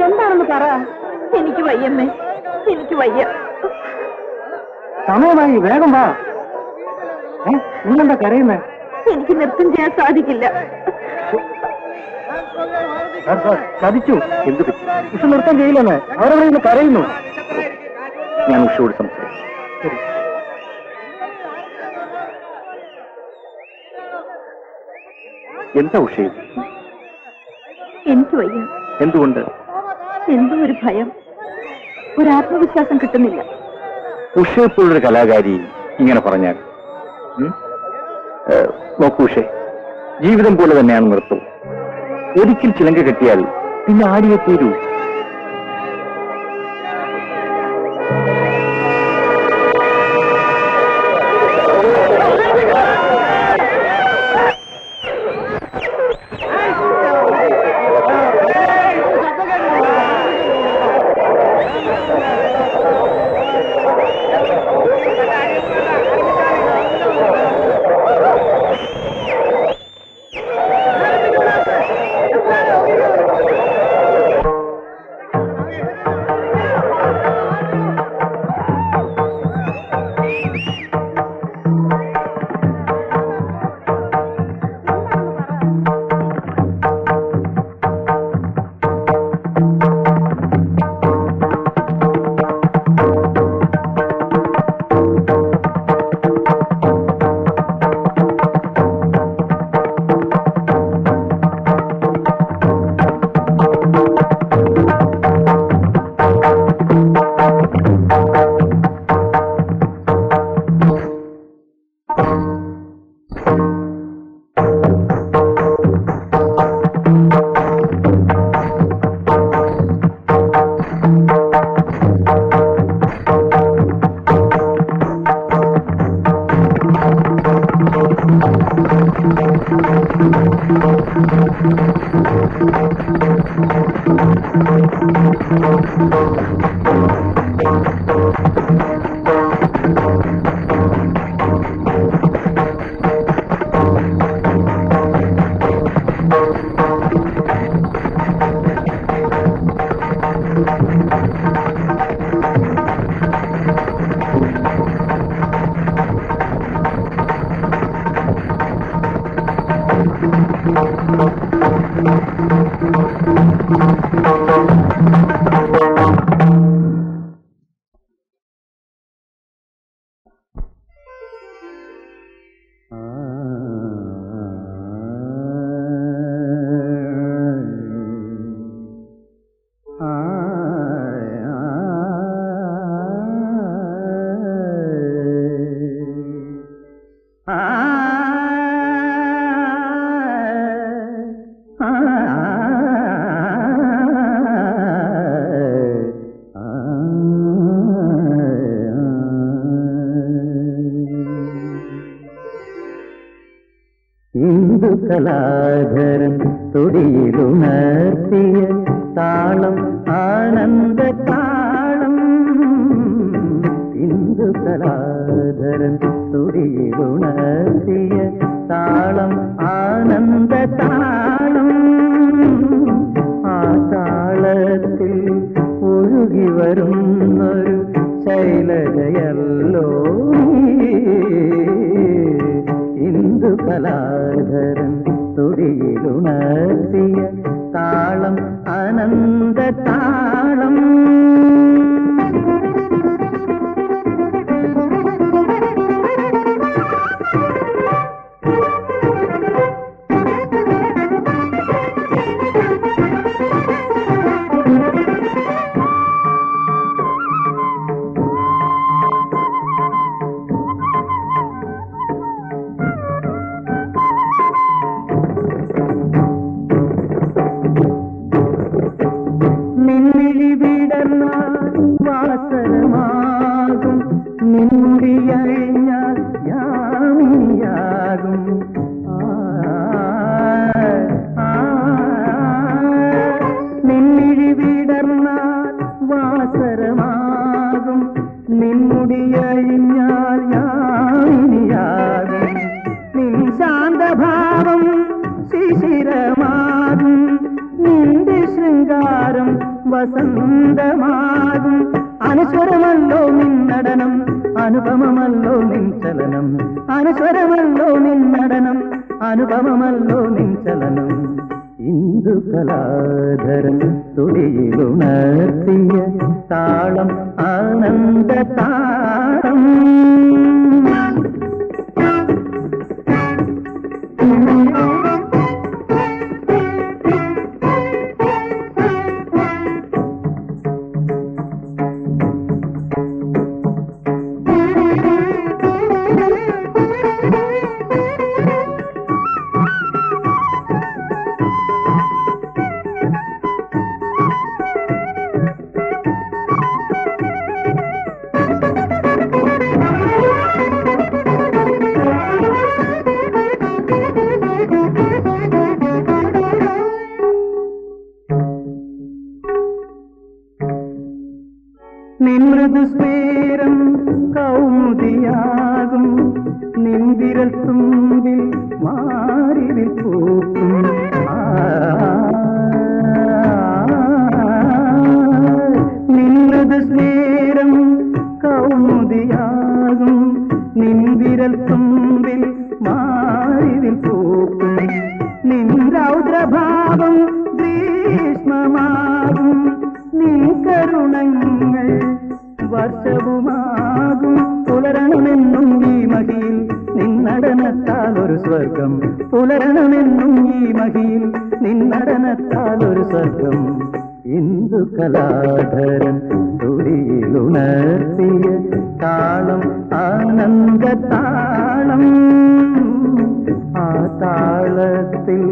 എന്താണെന്ന് പറ. എനിക്ക് വയ്യമ്മേ, എനിക്ക് വയ്യ. സമയമായി, വേഗം വാ. നിങ്ങളെന്താ കരയുന്നേ? എനിക്ക് നൃത്തം ചെയ്യാൻ സാധിക്കില്ല. ചതിച്ചു. എന്ത് പറ്റി? ഉഷ നൃത്തം ചെയ്യില്ലെന്ന് അവരവിടെ ഇന്ന് കരയുന്നു. ഞാൻ ഉഷയോട് സംസാരിക്കും. എന്താ ഉഷ? എനിക്ക് വയ്യ. എന്തുകൊണ്ട്? എന്തോ ഒരു ഭയം, ഒരു ആത്മവിശ്വാസം കിട്ടുന്നില്ല. ഉഷ ഇപ്പോഴൊരു കലാകാരി ഇങ്ങനെ പറഞ്ഞാൽ നോക്കൂ ഉഷേ, ജീവിതം പോലെ തന്നെയാണ് നൃത്തം. ഒരിക്കൽ ചിലങ്ക കെട്ടിയാൽ പിന്നെ ആടിയെ തീരൂ. കലാധരൻ തുടിയിലുണർത്തിയ താളം ആനന്ദ താളം. ഇന്ദു കലാധരൻ തുടിയിലുണർത്തിയ താളം ആനന്ദ താളം. ആ വരുന്നൊരു ശൈലജയല്ലോ ഇന്ദു കലാധരൻ തുടിയിലുണർത്തിയ താളം അനന്ത താളം. വാസരമാകും നിന്നുടിയഴിഞ്ഞാൽ യാമിനിയാകും. നിന്നിഴി വിടർന്നാൽ വാസരമാകും നിന്നുടിയഴിഞ്ഞാൽ യാമിനിയാകും. നിൻ ശാന്തഭാവം ശിശിരമാകും നിന്റെ ശൃംഗാരം വസന്തമാകും. അനുസ്വരമല്ലോ നിന്നടനം അനുപമമല്ലോ നിൻ ചലനം. അനുസ്വരമല്ലോ നിന്നടനം അനുപമമല്ലോ നിൻ ചലനം. ഇന്ദു കലാധരൻ തുടിയിലുണർത്തിയ താളം ആനന്ദ താളം. നിൻമൃദുസ്മേരം കൗമുദിയാകും നിൻവിരൽ തുമ്പിൽ മാറിവിൽ പൂക്കും. നിൻമൃദുസ്മേരം കൗമുദിയാകും നിൻവിരൽ തുമ്പിൽ മാറിവിൽ പൂക്കും. നിൻ രൗദ്രഭാവം ഗ്രീഷ്മമാകും നിൻ കരുണങ്ങൾ വർഷവുമാകും. പുലരണമെന്നും ഈ മഹിയിൽ നിന്നടനത്താൽ ഒരു സ്വർഗം. പുലരണമെന്നും ഈ മഹിയിൽ നിന്നടനത്താൽ ഒരു സ്വർഗം. ഇന്ദു കലാധരൻ തുടിയിലുണർത്തിയ താളം ആനന്ദ താളം. ആ താളത്തിൽ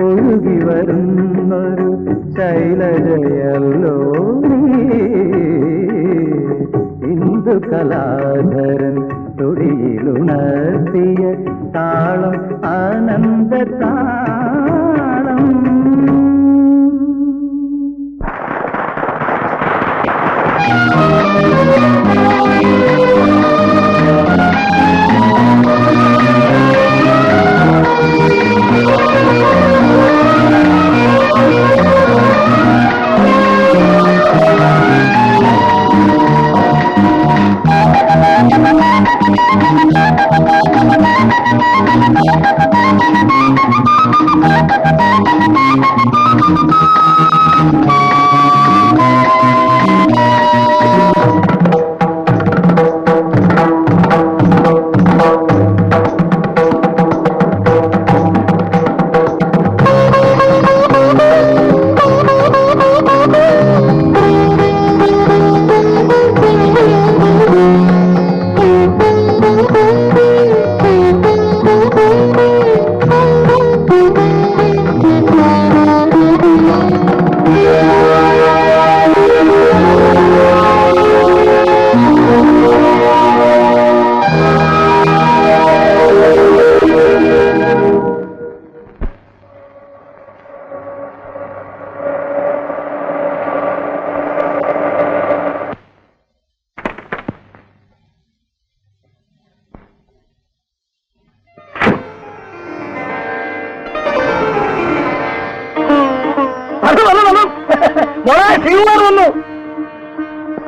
ഒഴുകി വരുന്നൊരു ശൈലജയല്ലോ ഇന്ദു കലാധരൻ തുടിയിലുണർത്തിയ താളം ആനന്ദ താളം.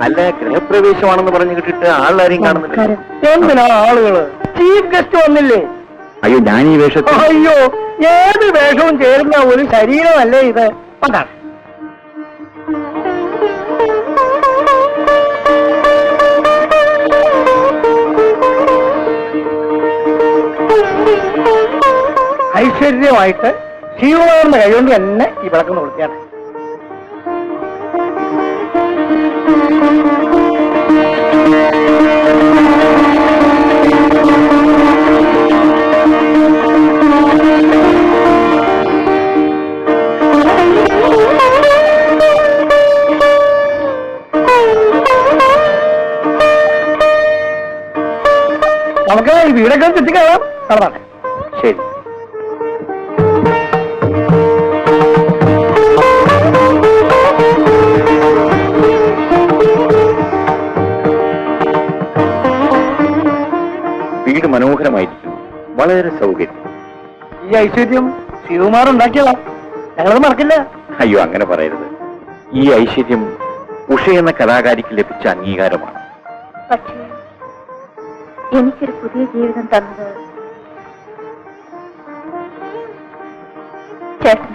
അല്ല, ഗൃഹപ്രവേശമാണെന്ന് പറഞ്ഞു കിട്ടിട്ട് ആളാരെയും കാണുന്നില്ല. എന്തിനാ ആളുകള്? ചീഫ് ഗസ്റ്റ് വന്നില്ലേ? അയ്യോ, ഞാൻ ഈ വേഷത്തിൽ അയ്യോ, ഏത് വേഷവും ചേരുന്ന ഒരു ശരീരമല്ലേ ഇത്? വന്നാണ്. ഐശ്വര്യമായിട്ട് ശിവകുമാറിന്റെ കൈകൊണ്ട് തന്നെ ഈ വിളക്കം കൊടുക്കുകയാണ്. നമുക്ക് ഈ വീടൊക്കെ ചുറ്റിക്കാണാം. നടന്നാട്ടെ. ശരി. വീട് മനോഹരമായിരിക്കും, വളരെ സൗകര്യം. ഈ ഐശ്വര്യം ശിവകുമാർ ഉണ്ടാക്കിയതാ, ഞങ്ങളത് മറക്കില്ല. അയ്യോ, അങ്ങനെ പറയരുത്. ഈ ഐശ്വര്യം ഉഷ എന്ന കലാകാരിക്ക് ലഭിച്ച അംഗീകാരമാണ്. പക്ഷേ എനിക്കൊരു പുതിയ ജീവിതം തന്നത് ചേട്ടൻ.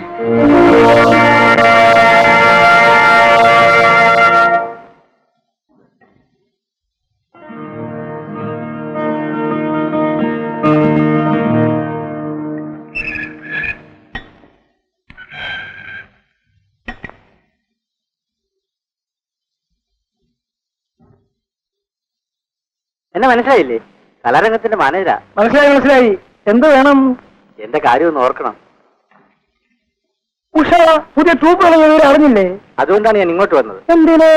എന്നെ മനസ്സിലായില്ലേ? കലാരംഗത്തിന്റെ മാനേജരാ. മനസ്സിലായി മനസ്സിലായി. എന്ത് വേണം? എന്റെ കാര്യം ഒന്ന് ഓർക്കണം. ഉഷ പുതിയ ട്രൂപ്പുകൾ അറിഞ്ഞില്ലേ? അതുകൊണ്ടാണ് ഞാൻ ഇങ്ങോട്ട് വന്നത്. എന്തിന്?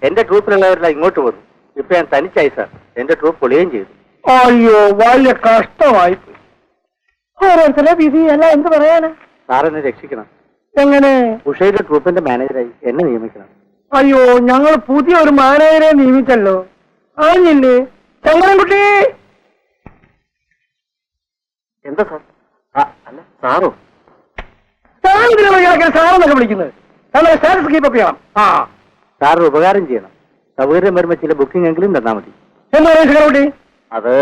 എന്റെ ട്രൂപ്പിലുള്ളവരെല്ലാം ഇങ്ങോട്ട് വന്നു. ഇപ്പൊ ഞാൻ തനിച്ചായി സാർ. എന്റെ ട്രൂപ്പ് പൊളിയുകയും ചെയ്തു. അയ്യോ, വലിയ കഷ്ടമായി. ഓരോരുത്തരെ വിധിയല്ല, എന്ത് പറയാന്? സാർ എന്നെ രക്ഷിക്കണം. എങ്ങനെ? ഉഷയുടെ ട്രൂപ്പിന്റെ മാനേജരായി എന്നെ നിയമിക്കണം. അയ്യോ, ഞങ്ങൾ പുതിയ ഒരു മാനേജരെ നിയമിച്ചല്ലോ. അറിഞ്ഞില്ലേ? ചങ്ങരൻകുട്ടി. എന്താ സാർ? അല്ല സാറോ? സാറിന് സാറെന്നൊക്കെ വിളിക്കുന്നത്. ഞങ്ങളെ സ്റ്റാറ്റസ് കീപ്പ് ചെയ്യണം. സാർ ഉപകാരം ചെയ്യണം. സൗകര്യം വരുമ്പോ ചില ബുക്കിംഗ് എങ്കിലും തന്നാ മതി. എന്താ ചങ്ങരൻകുട്ടി? അത്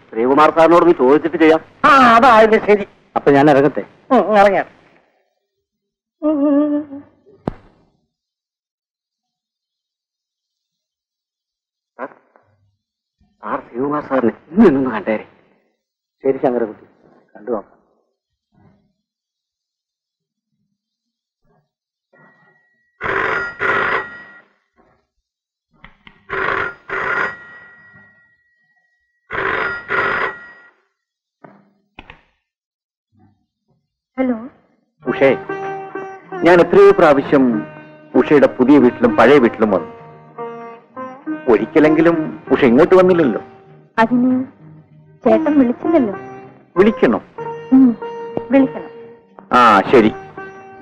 ശ്രീകുമാർ സാറിനോടൊന്ന് ചോദിച്ചിട്ട് ചെയ്യാം. അതായത് ശരി. അപ്പൊ ഞാൻ ഇറങ്ങട്ടെ. ഇറങ്ങാം. സാർ ശ്രീകുമാർ സാറിനെ ഇന്നൊന്ന് കണ്ടേരെ. ശരി ശങ്കരകുട്ടി, കണ്ടു നോക്കാം. ഹലോ. ഉഷേ, ഞാൻ എത്രയോ പ്രാവശ്യം ഉഷയുടെ പുതിയ വീട്ടിലും പഴയ വീട്ടിലും വന്നു. ഒരിക്കലെങ്കിലും ഉഷ ഇങ്ങോട്ട് വന്നില്ലല്ലോ. അതിന് ചേട്ടൻ വിളിച്ചില്ലല്ലോ. വിളിക്കണം. വിളിക്കണം. ശരി,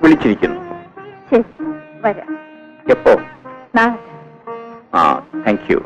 വിളിച്ചിരിക്കുന്നു. ശരി, വരാം. എപ്പോ? നാളെ. Thank U.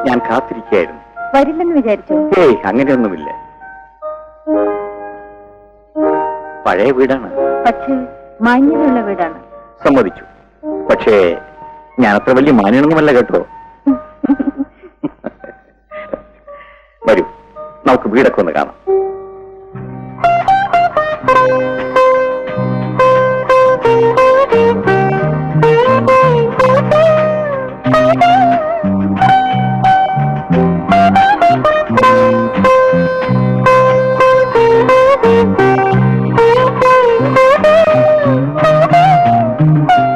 ഞാൻ കാത്തിരിക്കുകയായിരുന്നു. വരില്ലെന്ന് വിചാരിച്ചോ? ഏയ്, അങ്ങനെയൊന്നുമില്ല. പഴയ വീടാണ്. പക്ഷേ മാന്യതയുള്ള വീടാണ്. സമ്മതിച്ചു. പക്ഷേ ഞാൻ അത്ര വലിയ മാന്യനൊന്നുമല്ല കേട്ടോ. വരൂ, നമുക്ക് വീടൊക്കെ ഒന്ന് കാണാം.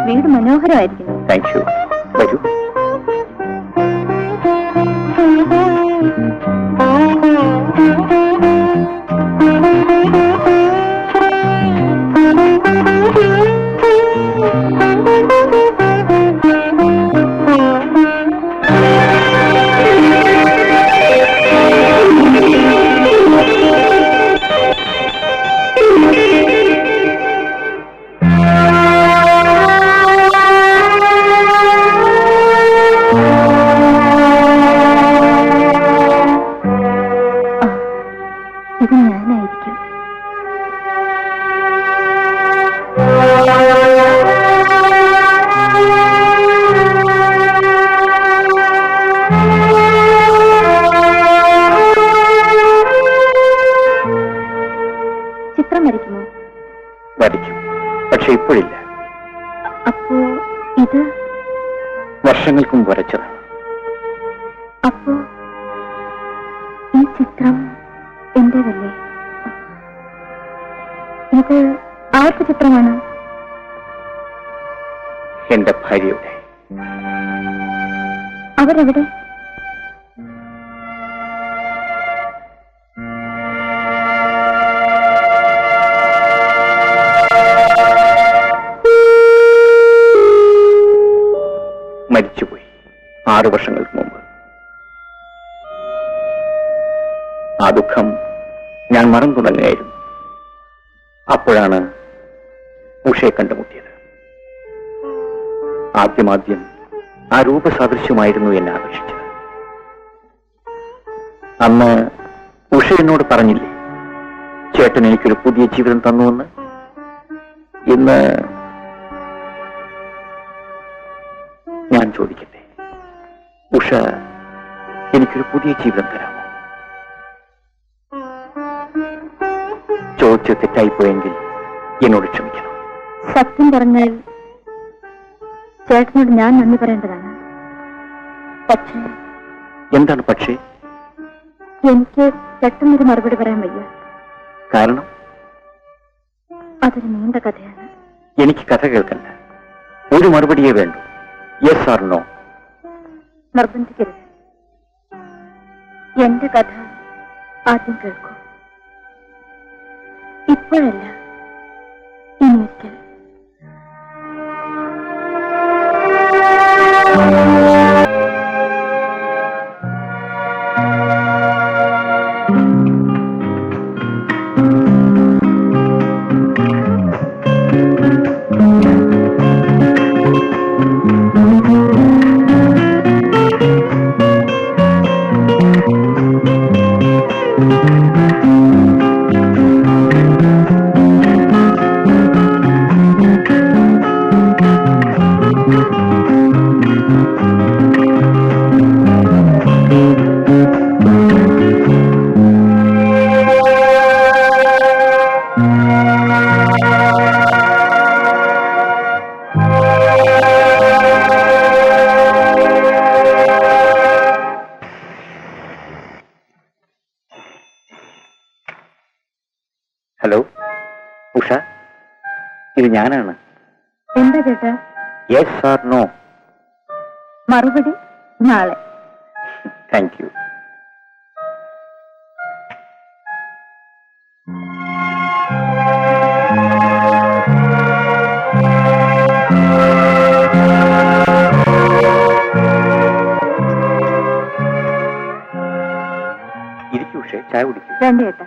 വീട് മനോഹരമായിരിക്കുന്നു. Thank you. വരൂ. ഇത് ഞാനായിരിക്കും. ചിത്രം വരയ്ക്കുമോ? വരയ്ക്കും, പക്ഷെ ഇപ്പോഴില്ല. അപ്പോ ഇത് വർഷങ്ങൾക്ക് മുമ്പ് വരച്ചതാണ്. അപ്പോ ഈ ചിത്രം എന്റേതല്ലേ? ഇത് ആർക്ക് ചിത്രമാണ്? എന്റെ ഭാര്യയുടെ. അവരെവിടെ? മരിച്ചുപോയി 6 വർഷങ്ങൾക്ക് മുമ്പ്. ആ ദുഃഖം ഞാൻ മറന്നു തുടങ്ങുകയായിരുന്നു. അപ്പോഴാണ് ഉഷയെ കണ്ടുമുട്ടിയത്. ആദ്യം ആ രൂപസാദൃശ്യമായിരുന്നു എന്നെ ആകർഷിച്ചത്. അന്ന് ഉഷ എന്നോട് പറഞ്ഞില്ലേ, ചേട്ടൻ എനിക്കൊരു പുതിയ ജീവിതം തന്നുവെന്ന്. ഇന്ന് ഞാൻ ചോദിക്കട്ടെ, ഉഷ എനിക്കൊരു പുതിയ ജീവിതം തരാമോ? ചോദിച്ച് തെറ്റായിപ്പോയെങ്കിൽ എന്നോട് ക്ഷമിക്കണം. സത്യം പറഞ്ഞാൽ ചേട്ടനോട് ഞാൻ നന്ദി പറയേണ്ടതാണ്. പക്ഷേ എന്താണ് പക്ഷേ? എനിക്ക് പെട്ടെന്നൊരു മറുപടി പറയാൻ വയ്യ. കാരണം? അതൊരു നീണ്ട കഥയാണ്. എനിക്ക് കഥ കേൾക്കണ്ട, ഒരു മറുപടിയേ വേണ്ടൂ. Yes or no. നിർബന്ധിക്കരുത്. എന്റെ കഥ ആദ്യം കേൾക്കൂ. ഇപ്പോഴല്ല, ഇനിയൊരിക്കൽ. ഹലോ ഉഷ, ഇത് ഞാനാണ്. എന്താ ചേട്ടാ? Yes or no. മറുപടി നാളെ. Thank you. ഇരിക്കൂ ഉഷ, ചായ കുടിക്കൂ. വേണ്ട ചേട്ടാ.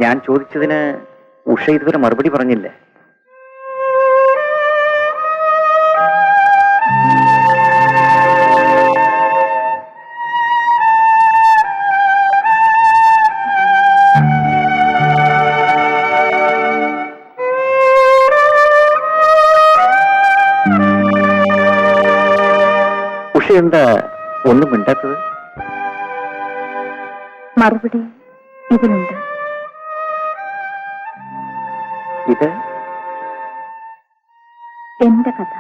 ഞാൻ ചോദിച്ചതിന് ഉഷ ഇതുവരെ മറുപടി പറഞ്ഞില്ല. എന്താ ഒന്നും മിണ്ടാത്തത്? മറുപടി ഇതിലുണ്ട്. ഇത് എന്റെ കഥ.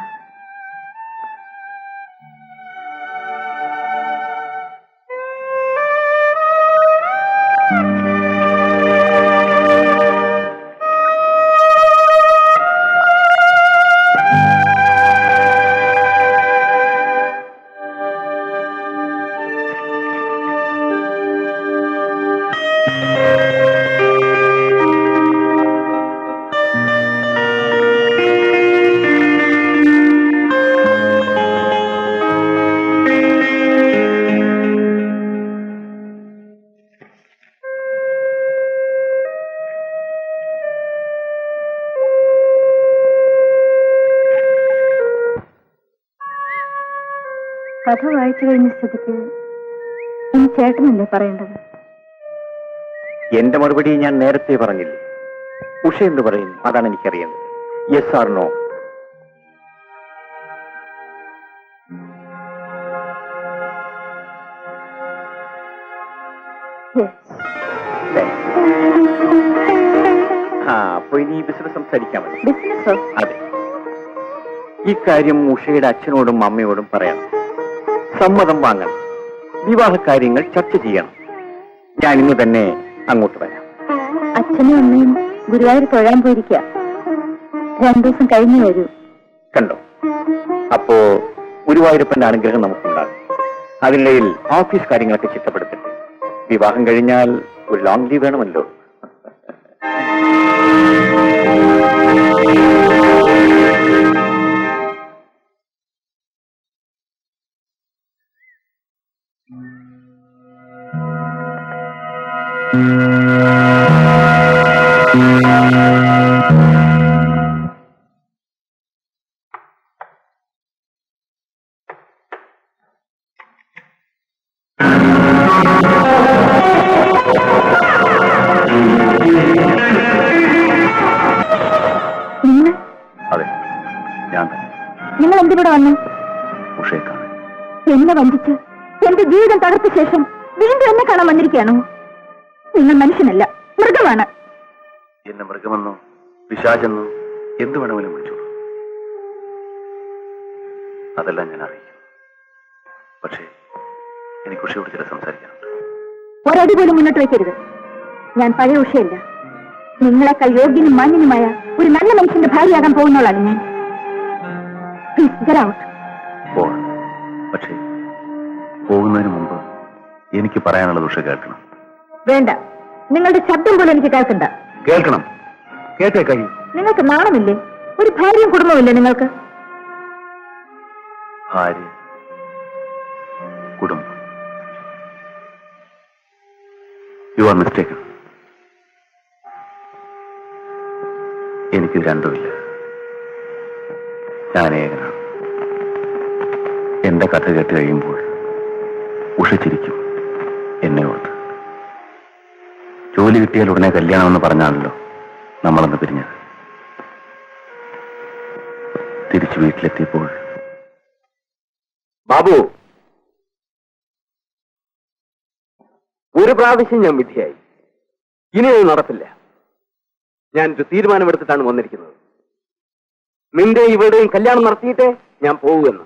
കഥ വായിച്ചു കഴിഞ്ഞ സ്ഥിതിക്ക് ഇനി ചേട്ടനല്ലേ പറയേണ്ടത്? എന്റെ മറുപടി ഞാൻ നേരത്തെ പറഞ്ഞില്ലേ. ഉഷ എന്ത് പറയും? അതാണ് എനിക്കറിയുന്നത്. Yes R no? അപ്പൊ ഇനി ബിസിനസ് സംസാരിക്കാമല്ലോ. ബിസിനസ്സോ? അതെ. ഈ കാര്യം ഉഷയുടെ അച്ഛനോടും അമ്മയോടും പറയണം. സമ്മതം വാങ്ങണം. വിവാഹ കാര്യങ്ങൾ ചർച്ച ചെയ്യണം. ഞാൻ ഇന്ന് തന്നെ അങ്ങോട്ട് വരാം. അച്ഛനും അമ്മയും ഗുരുവായൂർ തൊഴാൻ പോയിരിക്കുക. 2 ദിവസം കഴിഞ്ഞു വരൂ. കണ്ടോ? അപ്പോ ഗുരുവായൂരപ്പന്റെ അനുഗ്രഹം നമുക്കുണ്ടാകും. അതിനിടയിൽ ഓഫീസ് കാര്യങ്ങളൊക്കെ ചിട്ടപ്പെടുത്തട്ടെ. വിവാഹം കഴിഞ്ഞാൽ ഒരു ലോങ് ലീവ് വേണമല്ലോ. അതെ, ഞാൻ തന്നെ. നിങ്ങൾ എന്തിവിടെ വന്നു? ഉഷയെ കാണാൻ. എന്നെ വഞ്ചിച്ച് എന്റെ ജീവിതം തകർത്ത ശേഷം വീണ്ടും എന്നെ കാണാൻ വന്നിരിക്കുകയാണോ? നിങ്ങൾ മനുഷ്യനല്ല, മൃഗമാണ്. എന്നെ മൃഗമെന്നോ പിശാചെന്നോ എന്ത് വേണമെങ്കിലും വിളിച്ചോളൂ. അതെല്ലാം ഞാൻ അറിയിക്കും. പക്ഷേ എനിക്ക് ഉഷയോട് ചില സംസാരിക്കാനുണ്ട്. ഒരടി പോലും മുന്നോട്ട് വയ്ക്കരുത്. ഞാൻ പഴയ ഉഷയല്ല. നിങ്ങളെക്കാൾ യോഗ്യനും മാന്യനുമായ ഒരു നല്ല മനുഷ്യന്റെ ഭാര്യയാകാൻ പോകുന്നവളാണ് ഞാൻ. Please get out. പക്ഷേ പോകുന്നതിന് മുമ്പ് എനിക്ക് പറയാനുള്ളത് ഉഷ കേൾക്കണം. വേണ്ട, നിങ്ങളുടെ ശബ്ദം പോലും എനിക്ക് കേൾക്കണ്ട. കേൾക്കണം. കേട്ടേ കഴിയും. നിങ്ങൾക്ക് നാണമില്ലേ? ഒരു ഭാര്യയും കുടുംബമില്ലേ നിങ്ങൾക്ക്? ഭാര്യ, കുടുംബം. You are mistaken. എനിക്ക് രണ്ടുമില്ല. ഞാൻ ഏകനാണ്. എന്റെ കഥ കേട്ട് കഴിയുമ്പോൾ ഉഷ ചിരിക്കും എന്നെ ഓർത്ത്. ജോലി കിട്ടിയാൽ ഉടനെ കല്യാണമെന്ന് പറഞ്ഞാണല്ലോ നമ്മളന്ന് പിരിഞ്ഞത്. തിരിച്ചു വീട്ടിലെത്തിയപ്പോൾ ബാബു, ഒരു പ്രാവശ്യം ഞാൻ വിധിയായി. ഇനി അത് നടപ്പില്ല. ഞാനൊരു തീരുമാനമെടുത്തിട്ടാണ് വന്നിരിക്കുന്നത്. നിന്റെ ഇവരുടെയും കല്യാണം നടത്തിയിട്ടേ ഞാൻ പോവുമെന്ന്.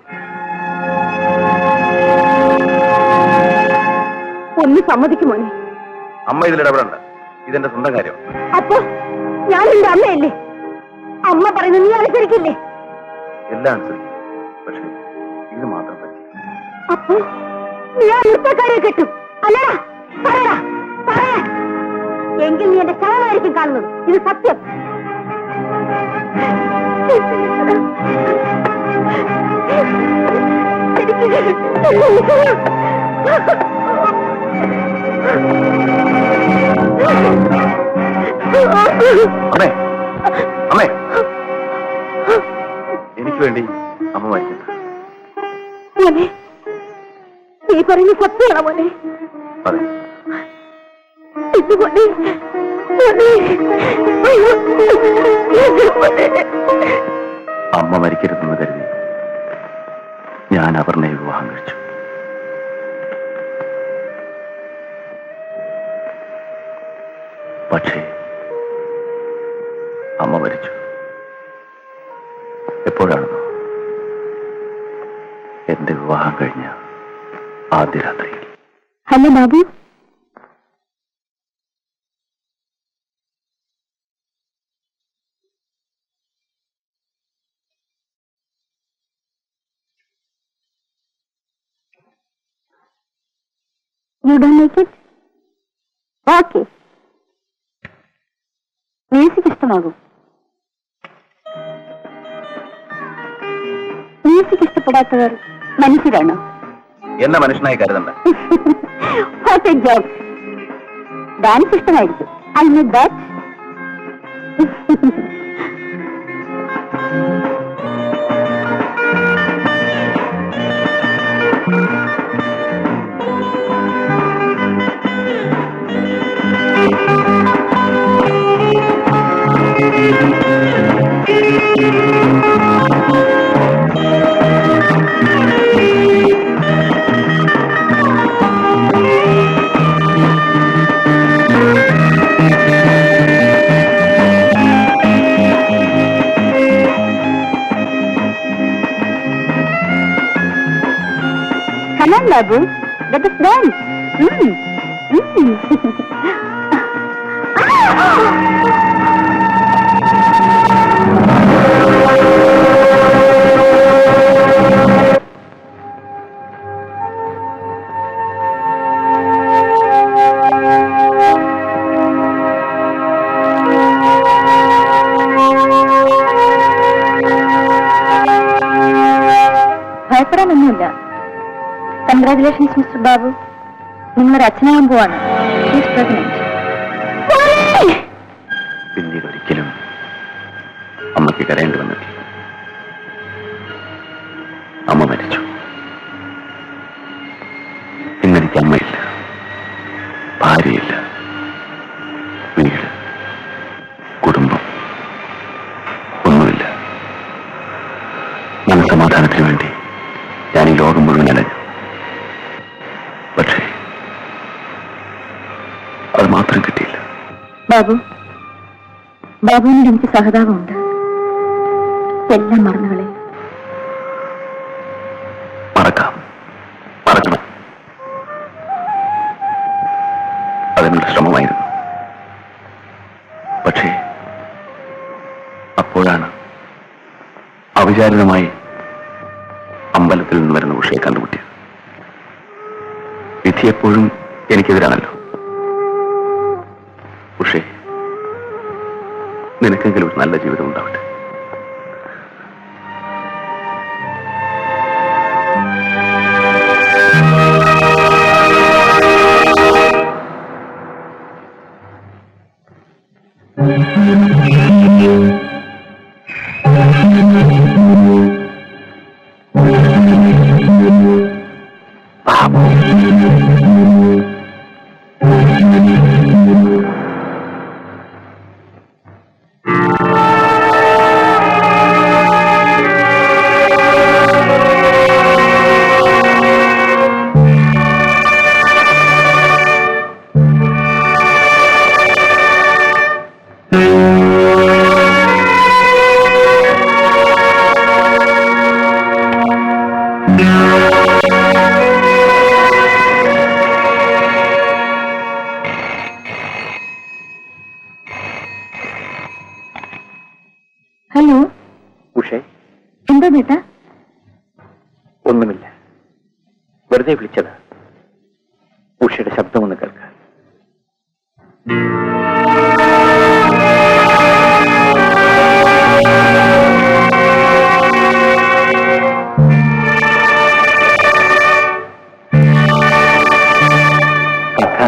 ഒന്ന് സമ്മതിക്കുമോനെ? അമ്മ ഇതിലിടപെടണ്ട. ഇതെന്റെ സ്വന്തം കാര്യം. അപ്പൊ ഞാൻ എന്റെ അമ്മയല്ലേ? അമ്മ പറയുന്നത് നീ അനുസരിക്കില്ലേ? എല്ലാം അനുസരിക്കും. പക്ഷേ ഇത് മാത്രം പറ്റി. അപ്പൊ നീ ആ നൃത്തക്കാരെ കിട്ടും അല്ലടാ? പറയടാ, പറയാ. എങ്കിൽ നീ എന്റെ ശവമായിരിക്കും കാണുന്നത്. ഇത് സത്യം. അമ്മേ, അമ്മേ, എനിക്ക് വേണ്ടി അമ്മ മരിക്കണ്ട. മോനെ, നീ പറയുന്ന സത്യമാണോ മോനെ? അതെ. മോനെ, അമ്മ മരിക്കരുതെന്ന് കരുതി ഞാൻ അപർണയെ വിവാഹം കഴിച്ചു. പക്ഷേ അമ്മ മരിച്ചു. എപ്പോഴാണെന്നോ? എന്റെ വിവാഹം കഴിഞ്ഞ ആദ്യ രാത്രിയിൽ. Hello Babu. You don't like it? Okay. Music ഇഷ്ടമാകും. മ്യൂസിക് ഇഷ്ടപ്പെടാത്തവർ മനുഷ്യരാണോ? എന്നെ മനുഷ്യനായി കരുതണ്ട. What a joke. ഡാൻസ് ഇഷ്ടമായിരിക്കും. I know that. Come on, Babu. Let us dance. ഭയപ്പെടാനൊന്നുമില്ല. Congratulations mister Babu. നിങ്ങളൊരു അച്ഛനാകാൻ പോവാണ്. പിന്നീട് ഒരിക്കലും അമ്മയ്ക്ക് കരയേണ്ടി വന്നിട്ടില്ല. അമ്മ മരിച്ചു. ഇന്നെനിക്ക് അമ്മയില്ല, ഭാര്യയില്ല, വീട്, കുടുംബം ഒന്നുമില്ല. മനസ്സമാധാനത്തിന് വേണ്ടി ഞാൻ ഈ ലോകം മുഴുവൻ അലഞ്ഞു. പക്ഷേ അത് മാത്രം കിട്ടിയില്ല. ബാബു, ബാബുവിനോട് എനിക്ക് സഹതാപമുണ്ട്. എല്ലാം മറന്നുകളെ. മറക്കാം, മറക്കണം. അതിനുള്ള ശ്രമമായിരുന്നു. പക്ഷേ അപ്പോഴാണ് അവിചാരിതമായി അമ്പലത്തിൽ നിന്ന് വരുന്ന ഉഷയെ കണ്ടുമുട്ടിയത്. വിധി എപ്പോഴും എനിക്കെതിരാണല്ലോ. ഉഷേ, നിനക്കെങ്കിലും ഒരു നല്ല ജീവിതം ഉണ്ടാവട്ടെ. ഹലോ. ഉഷേ, എന്താ ബേട്ടാ? ഒന്നുമില്ല, വെറുതെ വിളിച്ചത്. ഉഷയുടെ ശബ്ദമൊന്ന് കേൾക്കാൻ. കഥ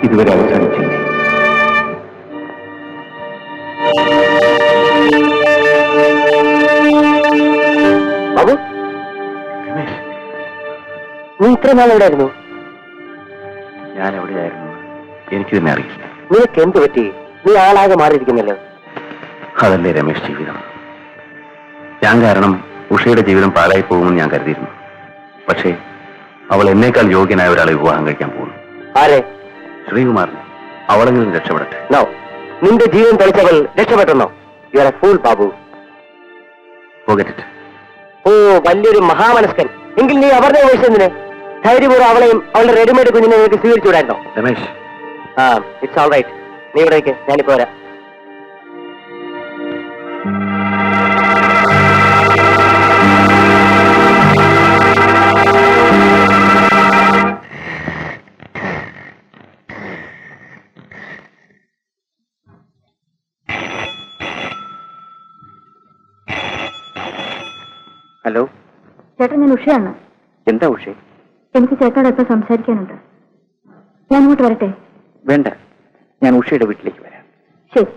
ഇതുവരെ അവസാനിച്ചില്ലേ? ബാബു, നീ ഇത്ര നാൾ എവിടെയായിരുന്നു? ഞാൻ എവിടെയായിരുന്നു എനിക്ക് തന്നെ അറിയില്ല. നിനക്ക് എന്ത് പറ്റി? നീ ആളാകെ മാറിയിരിക്കുന്നല്ലോ. അതല്ലേ രമേശ് ജീവിതം. ഞാൻ കാരണം ഉഷയുടെ ജീവിതം പാഴായി പോകുമെന്ന് ഞാൻ കരുതിയിരുന്നു. പക്ഷേ അവൾ എന്നേക്കാൾ യോഗ്യനായ ഒരാളെ വിവാഹം കഴിക്കാൻ പോകുന്നു. ആരെ? ശ്രീകുമാറിനെ. അവളെങ്കിലും രക്ഷപ്പെടട്ടെ. നോ, നിന്റെ ജീവൻ തെളിച്ചവൾ രക്ഷപ്പെട്ടെന്നോ? You are a fool Babu. Forget it. Oh, വലിയൊരു മഹാമനസ്കൻ. എങ്കിൽ നീ അവരുടെ വയസ്സെന്തിന്? ധൈര്യപൂർവ്വം അവളെയും അവളുടെ റെഡിമെയ്ഡ് കുഞ്ഞിനെ നിനക്ക് സ്വീകരിച്ചുവിടായിരുന്നോ? രമേശ്, ആ, ഇറ്റ്സ് ഓൾ റൈറ്റ്. നീ ഇവിടേക്ക്, ഞാനിപ്പോ വരാം. ഹലോ, ചേട്ടൻ, ഞാൻ ഉഷയാണ്. എന്താ ഉഷേ? എനിക്ക് ചേട്ടനോട് എപ്പോൾ സംസാരിക്കാനുണ്ട്. ഞാൻ ഇങ്ങോട്ട് വരട്ടെ? വേണ്ട, ഞാൻ ഉഷയുടെ വീട്ടിലേക്ക് വരാം. ശരി.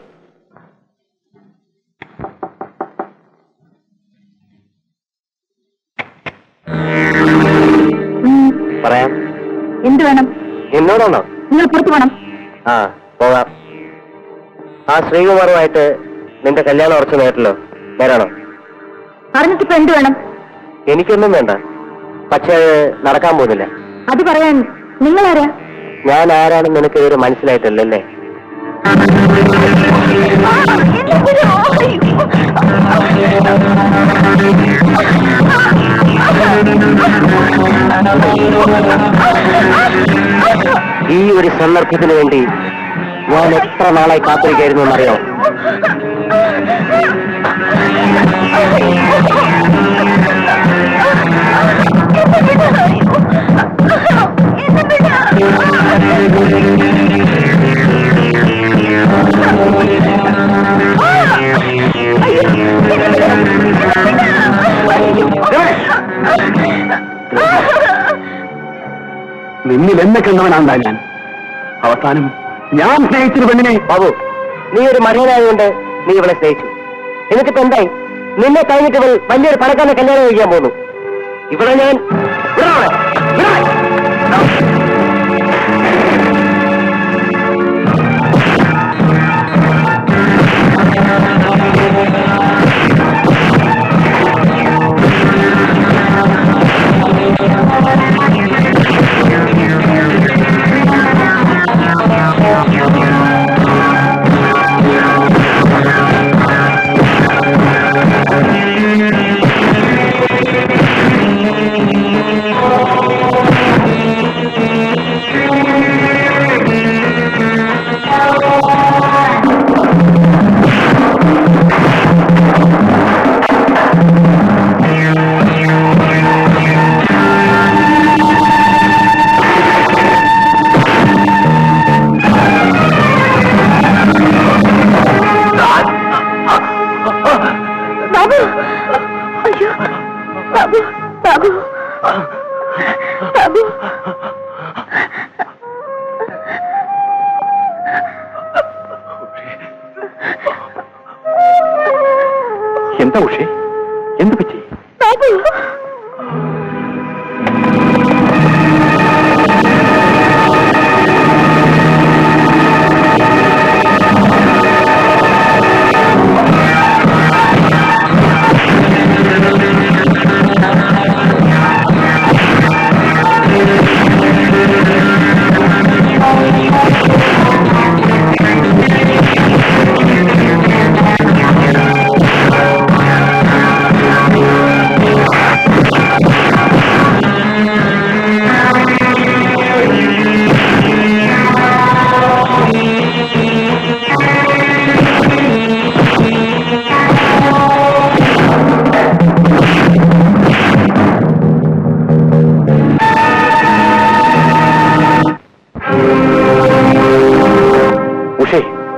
പറയാം. എന്ത് വേണം? എന്നോടാണോ? നിങ്ങൾ പുറത്തു പോകണം. ആ, പോകാം. ആ ശ്രീകുമാറുമായിട്ട് നിന്റെ കല്യാണം ഉറച്ചു നേരിട്ടല്ലോ, നേരാണോ? പറഞ്ഞിട്ടിപ്പോ എന്ത് വേണം? എനിക്കൊന്നും വേണ്ട, പക്ഷേ നടക്കാൻ പോകുന്നില്ല. അത് പറയാൻ നിങ്ങളാരാ? ഞാൻ ആരാണെന്ന് നിനക്ക് ഇതുവരെ മനസ്സിലായിട്ടില്ലല്ലേ? ഈ ഒരു സന്ദർഭത്തിന് വേണ്ടി ഞാൻ എത്ര നാളായി കാത്തിരിക്കായിരുന്നു എന്നറിയോ? നിന്നിൽ എന്നെ കണ്ടവനാണ്ടാ ഞാൻ. അവസാനം ഞാൻ സ്നേഹിച്ചൊരു പെണ്ണിനെ. ബാബു, നീ ഒരു മടിയനായതുകൊണ്ട് നീ ഇവളെ സ്നേഹിച്ചു. എന്നിട്ടിപ്പോ എന്തായി? നിന്നെ കഴിഞ്ഞിട്ട് ഇവൾ വലിയൊരു പണക്കാരനെ കല്യാണം കഴിക്കാൻ പോകുന്നു. ഇവിടെ ഞാൻ എന്താ ഉഷേ? എന്ത് പറ്റി?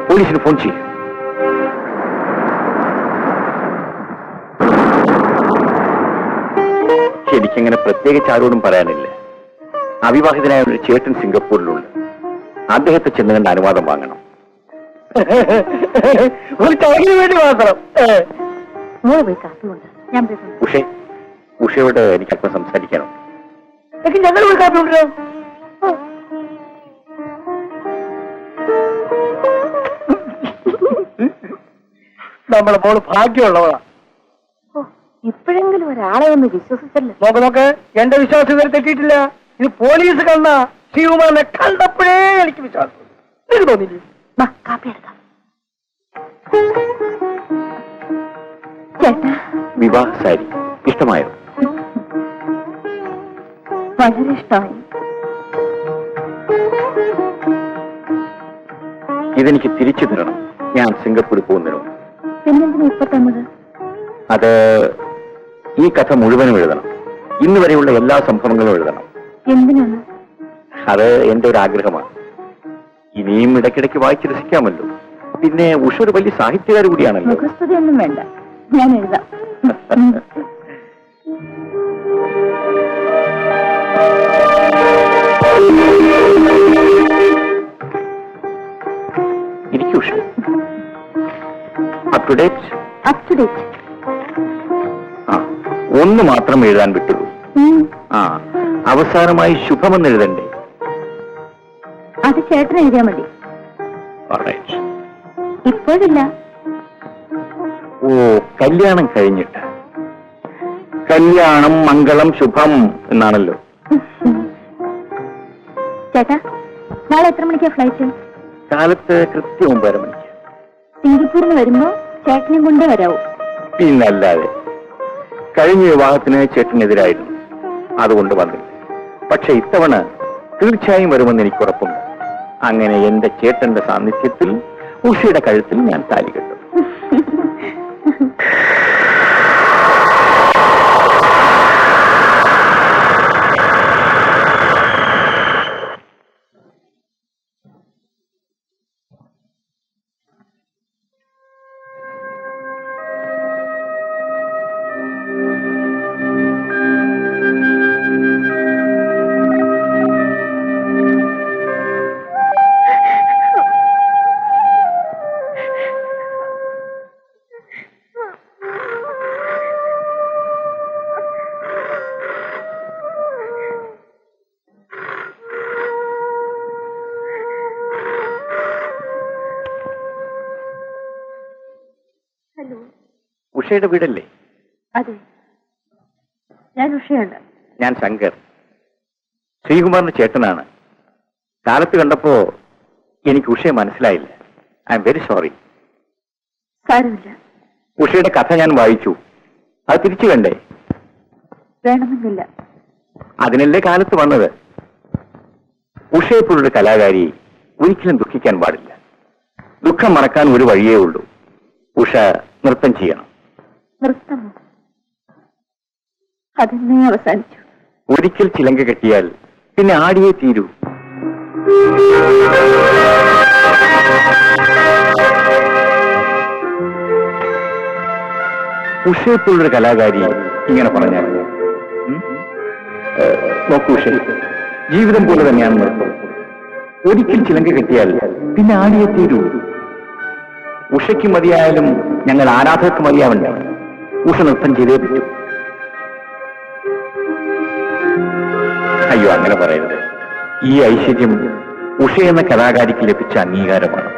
പോലീസിന് ഫോൺ ചെയ്യും. എനിക്കങ്ങനെ പ്രത്യേകിച്ച് ആരോടും പറയാനില്ല. അവിവാഹിതനായ ഒരു ചേട്ടൻ സിംഗപ്പൂരിലുണ്ട്. അദ്ദേഹത്തെ ചെന്ന് കണ്ട് അനുവാദം വാങ്ങണം. ഒരു ടൈമിന് വേണ്ടി മാത്രം. ഉഷേ, ഉഷയോട് എനിക്ക് അല്പം സംസാരിക്കാനുണ്ട്. ഞങ്ങൾ പോയി കാപ്പി കൊണ്ടുവരാ. നമ്മളെ മോള് ഭാഗ്യമുള്ളവളാ. ഇപ്പോഴെങ്കിലും ഒരാളെ ഒന്ന് വിശ്വസിച്ചല്ലോ. നോക്ക് എന്റെ വിശ്വാസം ഇതുവരെ തെറ്റിയിട്ടില്ല. ഇത് പോലീസ് കണ്ട ശ്രീകുമാറിനെ കണ്ടപ്പോഴേ എനിക്ക് വിശ്വാസം. എനിക്ക് തോന്നിയില്ലേ? വാ, കാപ്പി എടുക്കാം. ചേട്ടാ, വിവാഹ സാരി ഇഷ്ടമായോ? വളരെ ഇഷ്ടമായി. ഇതെനിക്ക് തിരിച്ചു തരണം. ഞാൻ സിംഗപ്പൂരിൽ പോകുന്നതിനോ. പിന്നെന്തിനാ ഇപ്പൊ തന്നത്? അത് ഈ കഥ മുഴുവനും എഴുതണം. ഇന്ന് വരെയുള്ള എല്ലാ സംഭവങ്ങളും എഴുതണം. എന്തിനാണ്? അത് എന്റെ ഒരു ആഗ്രഹമാണ്. ഇനിയും ഇടയ്ക്കിടയ്ക്ക് വായിച്ച് രസിക്കാമല്ലോ. പിന്നെ ഉഷ ഒരു വലിയ സാഹിത്യകാരി കൂടിയാണല്ലോ. മുഖസ്തുതിയൊന്നും വേണ്ട, ഞാൻ എഴുതാം. ഇരിക്കൂ Usha. Up to date? Up to date. ആ, ഒന്ന് മാത്രം എഴുതാൻ വിട്ടുള്ളൂ. ആ, അവസാനമായി ശുഭമെന്ന് എഴുതണ്ടേ? അത് ചേട്ടൻ എഴുതിയാ മതി. Alright. ഇപ്പോഴില്ല. ഓ, കല്യാണം കഴിഞ്ഞിട്ട്. കല്യാണം മംഗളം ശുഭം എന്നാണല്ലോ. ചേട്ടാ, നാളെ എത്ര മണിക്കാ ഫ്ലൈറ്റ്? കാലത്ത് കൃത്യം 9:30 മണിക്ക്. സിംഗപ്പൂരിന് വരുമ്പോ ചേട്ടനെ കൊണ്ടേ വരാവൂ. പിന്നല്ലാതെ. കഴിഞ്ഞ വിവാഹത്തിന് ചേട്ടനെതിരായിരുന്നു, അതുകൊണ്ട് വന്നില്ല. പക്ഷെ ഇത്തവണ തീർച്ചയായും വരുമെന്ന് എനിക്ക് ഉറപ്പുണ്ട്. അങ്ങനെ എന്റെ ചേട്ടന്റെ സാന്നിധ്യത്തിൽ ഉഷയുടെ കഴുത്തിൽ ഞാൻ താലി കെട്ടും. ഉഷയുടെ വീടല്ലേ? അതെ, ഞാൻ ഉഷയുണ്ട്. ഞാൻ ശങ്കർ, ശ്രീകുമാറിന്റെ ചേട്ടനാണ്. കാലത്ത് കണ്ടപ്പോ എനിക്ക് ഉഷയെ മനസ്സിലായില്ല. I am very sorry. സാരമില്ല. ഉഷയുടെ കഥ ഞാൻ വായിച്ചു. അത് തിരിച്ചു വേണ്ടേ? വേണമെന്നില്ല. അതിനല്ലേ കാലത്ത് വന്നത്. ഉഷയെപ്പോലൊരു കലാകാരി ഒരിക്കലും ദുഃഖിക്കാൻ പാടില്ല. ദുഃഖം മറക്കാൻ ഒരു വഴിയേ ഉള്ളൂ. ഉഷ നൃത്തം ചെയ്യണം. നൃത്തമോ? അതെന്നെ അവസാനിച്ചു. ഒരിക്കൽ ചിലങ്ക കെട്ടിയാൽ പിന്നെ ആടിയേ തീരൂ. ഉഷയെപ്പോലൊരു കലാകാരി ഇങ്ങനെ പറഞ്ഞാൽ നോക്കൂ ഉഷ, ജീവിതം പോലെ തന്നെയാണ് നൃത്തം. ഒരിക്കൽ ചിലങ്ക കെട്ടിയാൽ പിന്നെ ആടിയേ തീരൂ. ഉഷയ്ക്ക് മതിയായാലും ഞങ്ങൾ ആരാധകർക്ക് മതിയാവണ്ടേ? ഉഷ നൃത്തം ചെയ്തേ പറ്റൂ. അയ്യോ, അങ്ങനെ പറയരുത്. ഈ ഐശ്വര്യം ഉഷ എന്ന കലാകാരിക്ക് ലഭിച്ച അംഗീകാരമാണ്.